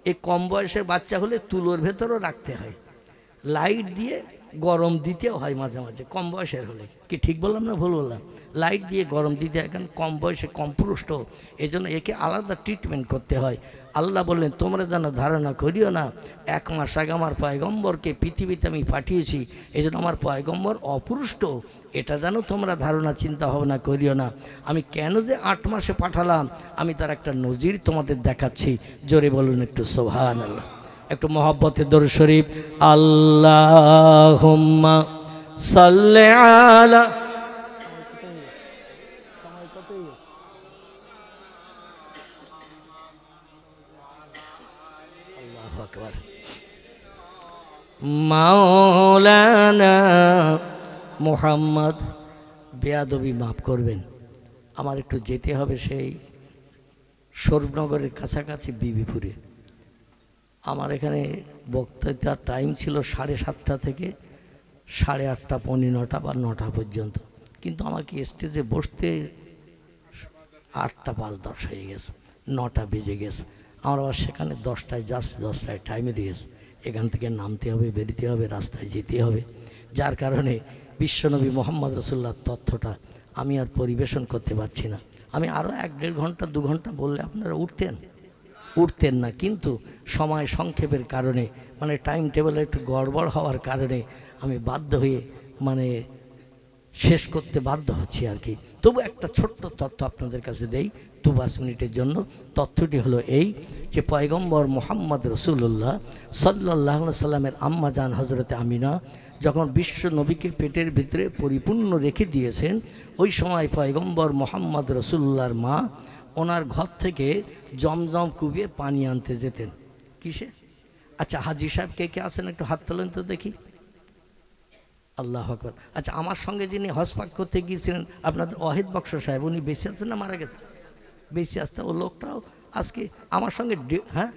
Speaker 1: এই কম বয়সের বাচ্চা হলে তুলোর ভেতরও রাখতে হয়, লাইট দিয়ে গরম দিতেও হয় মাঝে মাঝে, কম বয়সের হলে। কি ঠিক বললাম না ভুল বললাম? লাইট দিয়ে গরম দিতে হয়, কারণ কম বয়সে কম পুরুষ্ট, এই জন্য একে আলাদা ট্রিটমেন্ট করতে হয়। আল্লাহ বললেন তোমরা যেন ধারণা করিও না 1 মাস আগে আমার পয়গম্বরকে পৃথিবীতে আমি পাঠিয়েছি, এই জন্য আমার পয়গম্বর অপুরুষ্ট, এটা যেন তোমরা ধারণা চিন্তা ভাবনা করিও না। আমি কেন যে 8 মাসে পাঠালাম আমি তার একটা নজির তোমাদের দেখাচ্ছি। জোরে বলুন একটু সুবহানাল্লাহ। একটু মহব্বতে দরুদ শরীফ। আল্লাহুম্মা সাল্লি আলা। আল্লাহু আকবার। মাওলানা মুহাম্মদ। বেয়াদবি মাফ করবেন, আমার একটু যেতে হবে সেই শরীফনগরের কাছাকাছি বিবিপুরে। আমার এখানে বক্তৃতার টাইম ছিল 7:30 থেকে 8:30, 9:45 বা 9টা পর্যন্ত, কিন্তু আমাকে স্টেজে বসতে 8টা 5-10 হয়ে গেছে, 9টা বেজে গেছে। আমার আবার সেখানে 10টায় জাস্ট 10টায় টাইমে দিয়েছে, এখান থেকে নামতে হবে, বেরোতে হবে, রাস্তায় যেতে হবে। যার কারণে বিশ্বনবী মোহাম্মদ রাসূলুল্লাহর তথ্যটা আমি আর পরিবেশন করতে পারছি না। আমি আরও 1-1.5 ঘন্টা 2 ঘন্টা বললে আপনারা উঠতেন না, কিন্তু সময় সংক্ষেপের কারণে, মানে টাইম টেবিলে একটু গড়বড় হওয়ার কারণে আমি বাধ্য হয়ে শেষ করতে বাধ্য হচ্ছি আর কি। তবু একটা ছোট্ট তথ্য আপনাদের কাছে দেই 2-5 মিনিটের জন্য। তথ্যটি হলো এই যে পয়গম্বর মুহাম্মদ রাসূলুল্লাহ সাল্লাল্লাহু আলাইহি সাল্লামের আম্মা জান হযরতে আমিনা যখন বিশ্ব নবীকে পেটের ভিতরে পরিপূর্ণ রেখে দিয়েছেন, ওই সময় পয়গম্বর মুহাম্মদ রাসূলুল্লাহর মা ওনার ঘর থেকে জমজম কুবিয়ে পানি আনতে যেতেন। কিসে? আচ্ছা হাজি সাহেব কে কে আছেন একটু হাত তোলেন তো দেখি। আল্লাহু আকবার। আচ্ছা আমার সঙ্গে যিনি হজ পাক করতে গিয়েছিলেন আপনাদের ওয়াহিদ বক্স সাহেব, উনি বেঁচে আছেন না মারা গেছেন? বেঁচে আসতে, ও লোকটাও আজকে আমার সঙ্গে, হ্যাঁ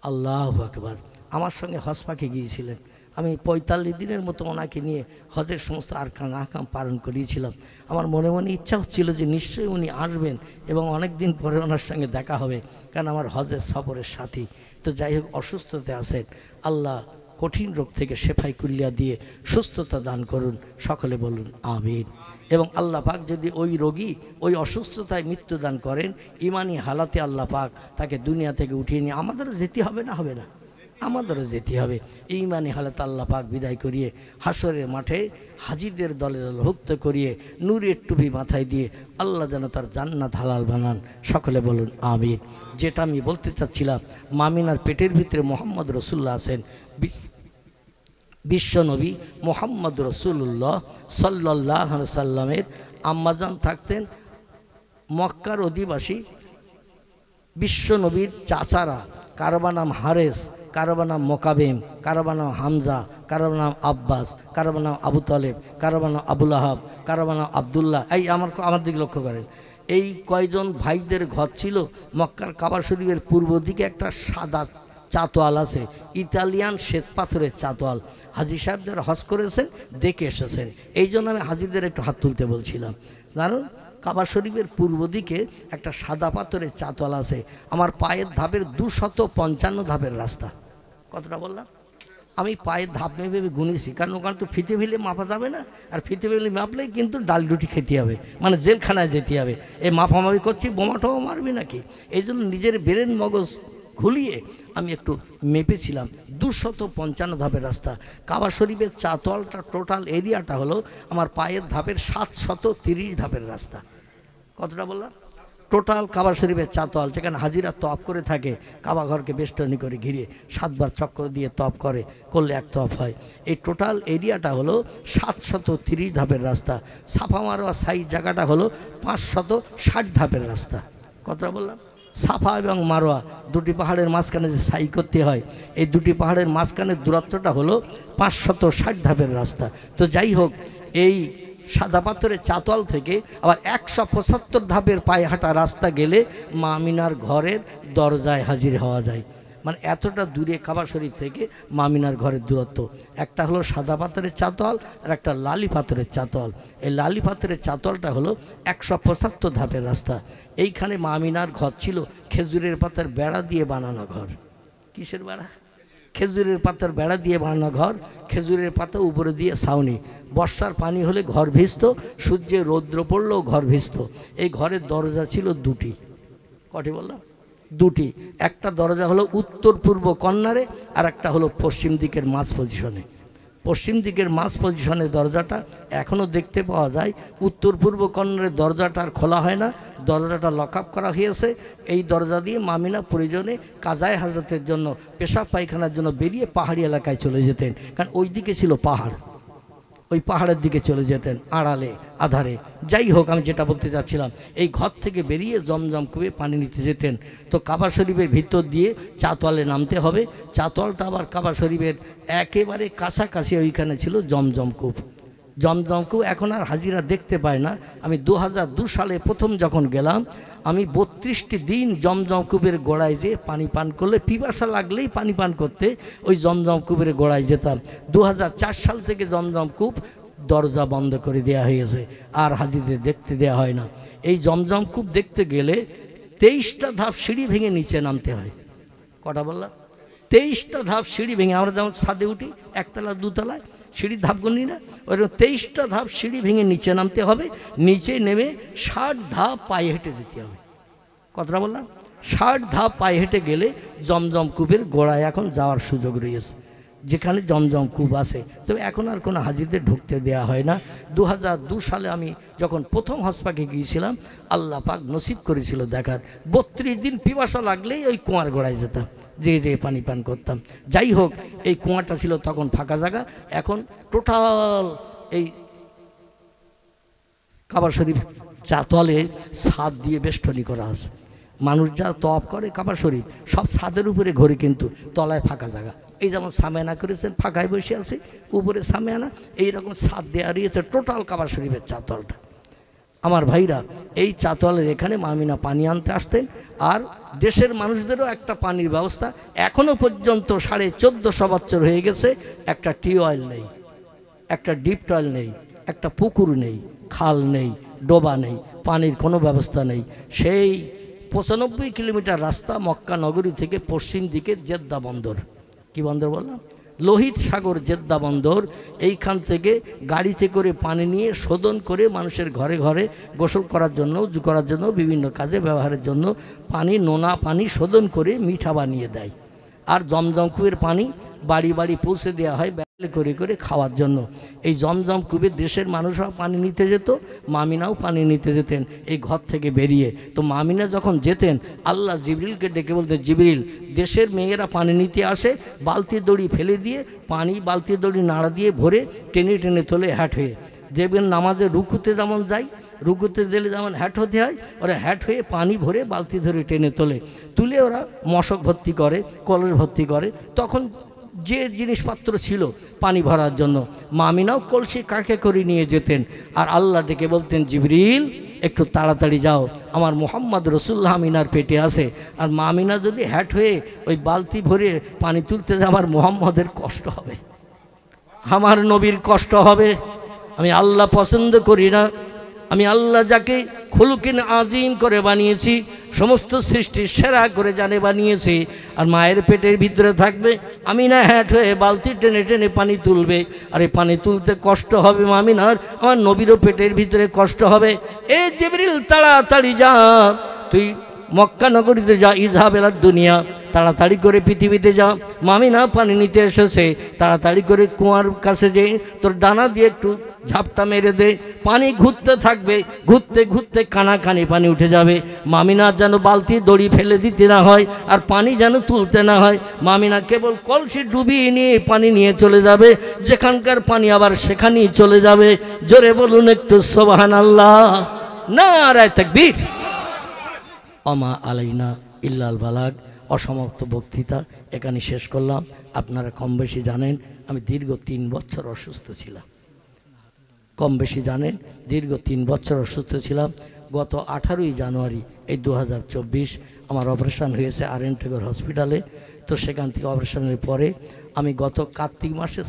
Speaker 1: আল্লাহু আকবার, আমার সঙ্গে হজ পাকে গিয়েছিলেন। আমি 45 দিনের মতো ওনাকে নিয়ে হজের সমস্ত আরকান আহকাম পালন করিয়েছিলাম। আমার মনে মনে ইচ্ছা হচ্ছিল যে নিশ্চয়ই উনি আসবেন এবং অনেক দিন পরে ওনার সঙ্গে দেখা হবে, কারণ আমার হজের সফরের সাথী। তো যাই হোক, অসুস্থতে আছেন, আল্লাহ কঠিন রোগ থেকে শেফাই কুল্লিয়া দিয়ে সুস্থতা দান করুন, সকলে বলুন আমিন। এবং আল্লাহ পাক যদি ওই রোগী ওই অসুস্থতায় মৃত্যুদান করেন, ইমানি হালাতে আল্লাহ পাক তাকে দুনিয়া থেকে উঠিয়ে নিয়ে আমাদেরও যেতে হবে না, হবে না? আমাদেরও যেতে হবে। এই ইমানি হালাতে আল্লাহ পাক বিদায় করিয়ে হাসরের মাঠে হাজিদের দলে দলভুক্ত করিয়ে নূরের টুপি মাথায় দিয়ে আল্লাহ যেন তার জান্নাত হালাল বানান, সকলে বলুন আমিন। যেটা আমি বলতে চাচ্ছিলাম, মামিনার পেটের ভিতরে মোহাম্মদ রসুল্লাহ আছেন, বিশ্বনবী মোহাম্মদ রসুল্লাহ সাল্লাল্লাহু আলাইহি সাল্লামের আম্মাজান থাকতেন মক্কার অধিবাসী বিশ্বনবীর চাচারা, কারবা নাম হারেস, কারবা নাম মোকাবেম, কারবা নাম হামজা, কারবা নাম আব্বাস, কারবা নাম আবু তালেব, কারবা নাম আবুল আহাব, কারবা নাম আবদুল্লাহ। এই আমার দিকে লক্ষ্য করেন, এই কয়জন ভাইদের ঘর ছিল। মক্কার কাবা শরীফের পূর্ব দিকে একটা সাদা চাতোয়াল আছে, ইতালিয়ান শ্বেত পাথরের চাতোয়াল। হাজি সাহেব যারা হজ করেছেন দেখে এসেছেন, এই জন্য আমি হাজিদের একটু হাত তুলতে বলছিলাম। কারণ কাবা শরীফের পূর্ব দিকে একটা সাদা পাথরের চাতোয়াল আছে। আমার পায়ের ধাপের 255 ধাপের রাস্তা। কতটা বললাম? আমি পায়ের ধাপ মেপে গুনেছি, কারণ ওখানে তো ফিতে ফেলে মাপা যাবে না, আর ফিতে ফেলে মাপলেই কিন্তু ডাল রুটি খেতে হবে, মানে জেলখানায় যেতে হবে। এই মাপামাপি করছি, বোমাটাও মারবি নাকি? এই জন্য নিজের ব্রেন মগজ ঘুলিয়ে আমি একটু মেপেছিলাম। 255 ধাপের রাস্তা। কাবা শরীফের চাতোয়ালটা টোটাল এরিয়াটা হলো আমার পায়ের ধাপের 730 ধাপের রাস্তা। কতটা বললাম? টোটাল কাবা শরীফের চাতোয়াল, যেখানে হাজিরা তপ করে থাকে, কাবা ঘরকে বেষ্টনী করে ঘিরে 7 বার চক্র দিয়ে তপ করলে এক তপ হয়। এই টোটাল এরিয়াটা হলো 730 ধাপের রাস্তা। সাফা মারোয়া সাই জায়গাটা হলো 560 ধাপের রাস্তা। কতটা বললাম? সাফা এবং মারোয়া দুটি পাহাড়ের মাঝখানে যে সাই করতে হয়, এই দুটি পাহাড়ের মাঝখানের দূরত্বটা হলো 560 ধাপের রাস্তা। তো যাই হোক, এই সাদা পাথরের চাতোয়াল থেকে আবার 175 ধাপের পায়ে হাঁটা রাস্তা গেলে মা আমিনার ঘরের দরজায় হাজির হওয়া যায়। মানে এতটা দূরে কাবা শরীফ থেকে মা আমিনার ঘরের দূরত্ব। একটা হলো সাদা পাথরের চাতোয়াল, আর একটা লালি পাথরের চাতোয়াল। এই লালি পাথরের চাতোয়ালটা হলো 175 ধাপের রাস্তা। এইখানে মা আমিনার ঘর ছিল খেজুরের পাতার বেড়া দিয়ে বানানো ঘর। কিসের বেড়া? খেজুরের পাতার বেড়া দিয়ে বানানো ঘর, খেজুরের পাতা উপরে দিয়ে ছাউনি। বর্ষার পানি হলে ঘর ভিজত, সূর্যে রৌদ্র পড়লেও ঘর ভিজত। এই ঘরের দরজা ছিল দুটি। কটি বললাম? দুটি। একটা দরজা হলো উত্তর পূর্ব কর্নারে, আর একটা হলো পশ্চিম দিকের মাঝ পজিশনে। পশ্চিম দিকের মাঝ পজিশনের দরজাটা এখনও দেখতে পাওয়া যায়। উত্তর পূর্ব কর্নারের দরজাটা আর খোলা হয় না, দরজাটা লক আপ করা হয়েছে। এই দরজা দিয়ে মামিনা প্রয়োজনে কাজায় হাজতের জন্য, পেশাব পায়খানার জন্য বেরিয়ে পাহাড়ি এলাকায় চলে যেতেন, কারণ ওই দিকে ছিল পাহাড়। ওই পাহাড়ের দিকে চলে যেতেন আড়ালে আধারে। যাই হোক, আমি যেটা বলতে চাচ্ছিলাম, এই ঘর থেকে বেরিয়ে জমজম কুয়ে পানি নিতে যেতেন। তো কাবা শরীফের ভিতর দিয়ে চাতোয়ালে নামতে হবে। চাতোয়ালটা আবার কাবা শরীফের একেবারে কাছাকাছি ওইখানে ছিল জমজম কূপ। জমজম কূপ এখন আর হাজিরা দেখতে পায় না। আমি 2002 সালে প্রথম যখন গেলাম, আমি 32টি দিন জমজম কূপের গোড়ায় যেয়ে পানি পান করলে, পিপাসা লাগলেই পানি পান করতে ওই জমজম কূপের গোড়ায় যেতাম। 2004 সাল থেকে জমজম কূপ দরজা বন্ধ করে দেওয়া হয়েছে, আর হাজিদের দেখতে দেওয়া হয় না। এই জমজম কূপ দেখতে গেলে 23টা ধাপ সিঁড়ি ভেঙে নিচে নামতে হয়। কটা বললাম? 23টা ধাপ সিঁড়ি ভেঙে। আমরা যেমন ছাদে উঠি একতলা দুতলায়, সিঁড়ির ধাপ গুনি না, ওইরকম 23টা ধাপ সিঁড়ি ভেঙে নিচে নামতে হবে। নিচে নেমে 60 ধাপ পায়ে হেঁটে যেতে হবে। কতটা বললাম? 60 ধাপ পায়ে হেঁটে গেলে জমজম কূপের গোড়ায় এখন যাওয়ার সুযোগ রয়েছে, যেখানে জমজম কূপ আছে। তবে এখন আর কোনো হাজিদের ঢুকতে দেওয়া হয় না। 2002 সালে আমি যখন প্রথম হজ পাকে গিয়েছিলাম, আল্লাহ পাক নসিব করেছিল দেখার। 32 দিন পিপাসা লাগলেই ওই কুয়ার গোড়ায় যেতাম, যে পানি পান করতাম। যাই হোক, এই কুয়াটা ছিল তখন ফাঁকা জায়গা। এখন টোটাল এই কাবা শরীফ চাতোয়ালে ছাদ দিয়ে বেষ্টনী করা আছে। মানুষ যা তপ করে কাবা শরীফ সব ছাদের উপরে ঘরে, কিন্তু তলায় ফাঁকা জায়গা। এই যেমন সামেয়ানা করেছেন, ফাঁকায় বসে আছে, উপরে সামেয়ানা, এইরকম ছাদ দেওয়া রয়েছে টোটাল কাবা শরীফের চাতোয়ালটা। আমার ভাইরা, এই চাতোয়ালের এখানে মামিনা পানি আনতে আসতেন। আর দেশের মানুষদেরও একটা পানির ব্যবস্থা এখনও পর্যন্ত 1450 বছর হয়ে গেছে, একটা টিউবওয়েল নেই, একটা ডিপ টয়েল নেই, একটা পুকুর নেই, খাল নেই, ডোবা নেই, পানির কোনো ব্যবস্থা নেই। সেই 95 কিলোমিটার রাস্তা মক্কা নগরী থেকে পশ্চিম দিকে জেদ্দা বন্দর। কি বন্দর বললাম? লোহিত সাগর জেদ্দা বন্দর, এইখান থেকে গাড়িতে করে পানি নিয়ে শোধন করে মানুষের ঘরে ঘরে গোসল করার জন্য, উজু করার জন্য, বিভিন্ন কাজে ব্যবহারের জন্য পানি, নোনা পানি শোধন করে মিঠা বানিয়ে দেয়। আর জমজম কুয়ের পানি বাড়ি বাড়ি পৌঁছে দেওয়া হয় ব্যালে করে করে খাওয়ার জন্য। এই জমজম কুবে দেশের মানুষরাও পানি নিতে যেত, মামিনাও পানি নিতে যেতেন এই ঘর থেকে বেরিয়ে। তো মামিনা যখন যেতেন, আল্লাহ জিবরিলকে ডেকে বলতেন, জিবরিল, দেশের মেয়েরা পানি নিতে আসে, বালতি দড়ি ফেলে দিয়ে পানি বালতি দড়ি নাড়া দিয়ে ভরে টেনে টেনে তোলে হ্যাট হয়ে। দেখবেন নামাজে রুকুতে যেমন যায়, রুকুতে গেলে যেমন হ্যাট হতে হয়, ওরা হ্যাট হয়ে পানি ভরে বালতি ধরে টেনে তোলে, তুলে ওরা মশক ভর্তি করে, কলস ভর্তি করে। তখন যে জিনিসপত্র ছিল পানি ভরার জন্য, মামিনাও কলসি কাকে করে নিয়ে যেতেন। আর আল্লাহ ডেকে বলতেন, জিবরিল একটু তাড়াতাড়ি যাও, আমার মোহাম্মদ রসুল্লাহ আমিনার পেটে আছে। আর মামিনা যদি হ্যাট হয়ে ওই বালতি ভরে পানি তুলতে যায়, আমার মোহাম্মদের কষ্ট হবে, আমার নবীর কষ্ট হবে। আমি আল্লাহ পছন্দ করি না। আমি আল্লাহ যাকে খুলুকিন আজিম করে বানিয়েছি, সমস্ত সৃষ্টির সেরা করে জানে বানিয়েছি, আর মায়ের পেটের ভিতরে থাকবে, আমি না হ্যাট হয়ে বালতি টেনে টেনে পানি তুলবে, আর এই পানি তুলতে কষ্ট হবে মামিনার, আমার নবীরও পেটের ভিতরে কষ্ট হবে। এ জিবরিল তাড়াতাড়ি যা, তুই মক্কা নগরীতে যা, ইজহাবেলার দুনিয়া, তাড়াতাড়ি করে পৃথিবীতে যা। মামিনা পানি নিতে এসেছে, তাড়াতাড়ি করে কুয়ার কাছে যে তোর ডানা দিয়ে একটু ঝাপটা মেরে দে, পানি ঘুরতে থাকবে, ঘুরতে ঘুরতে কানাকানি পানি উঠে যাবে। মামিনার যেন বালতি দড়ি ফেলে দিতে না হয়, আর পানি যেন তুলতে না হয়। মামিনা কেবল কলসি ডুবিয়ে নিয়ে পানি নিয়ে চলে যাবে, যেখানকার পানি আবার সেখানেই চলে যাবে। জোরে বলুন একটু সুবহানাল্লাহ, নারায়ে তাকবীর। আমা আলাইনা ইল্লাল বালাগ। অসমাপ্ত বক্তৃতা এখানে শেষ করলাম। আপনারা কম বেশি জানেন আমি দীর্ঘ 3 বছর অসুস্থ ছিলাম, কম বেশি জানেন দীর্ঘ 3 বছর অসুস্থ ছিলাম। গত 18ই জানুয়ারি এই 2024 আমার অপারেশন হয়েছে RN টেগর হসপিটালে। তো সেখান থেকে অপারেশনের পরে আমি গত কার্তিক মাসে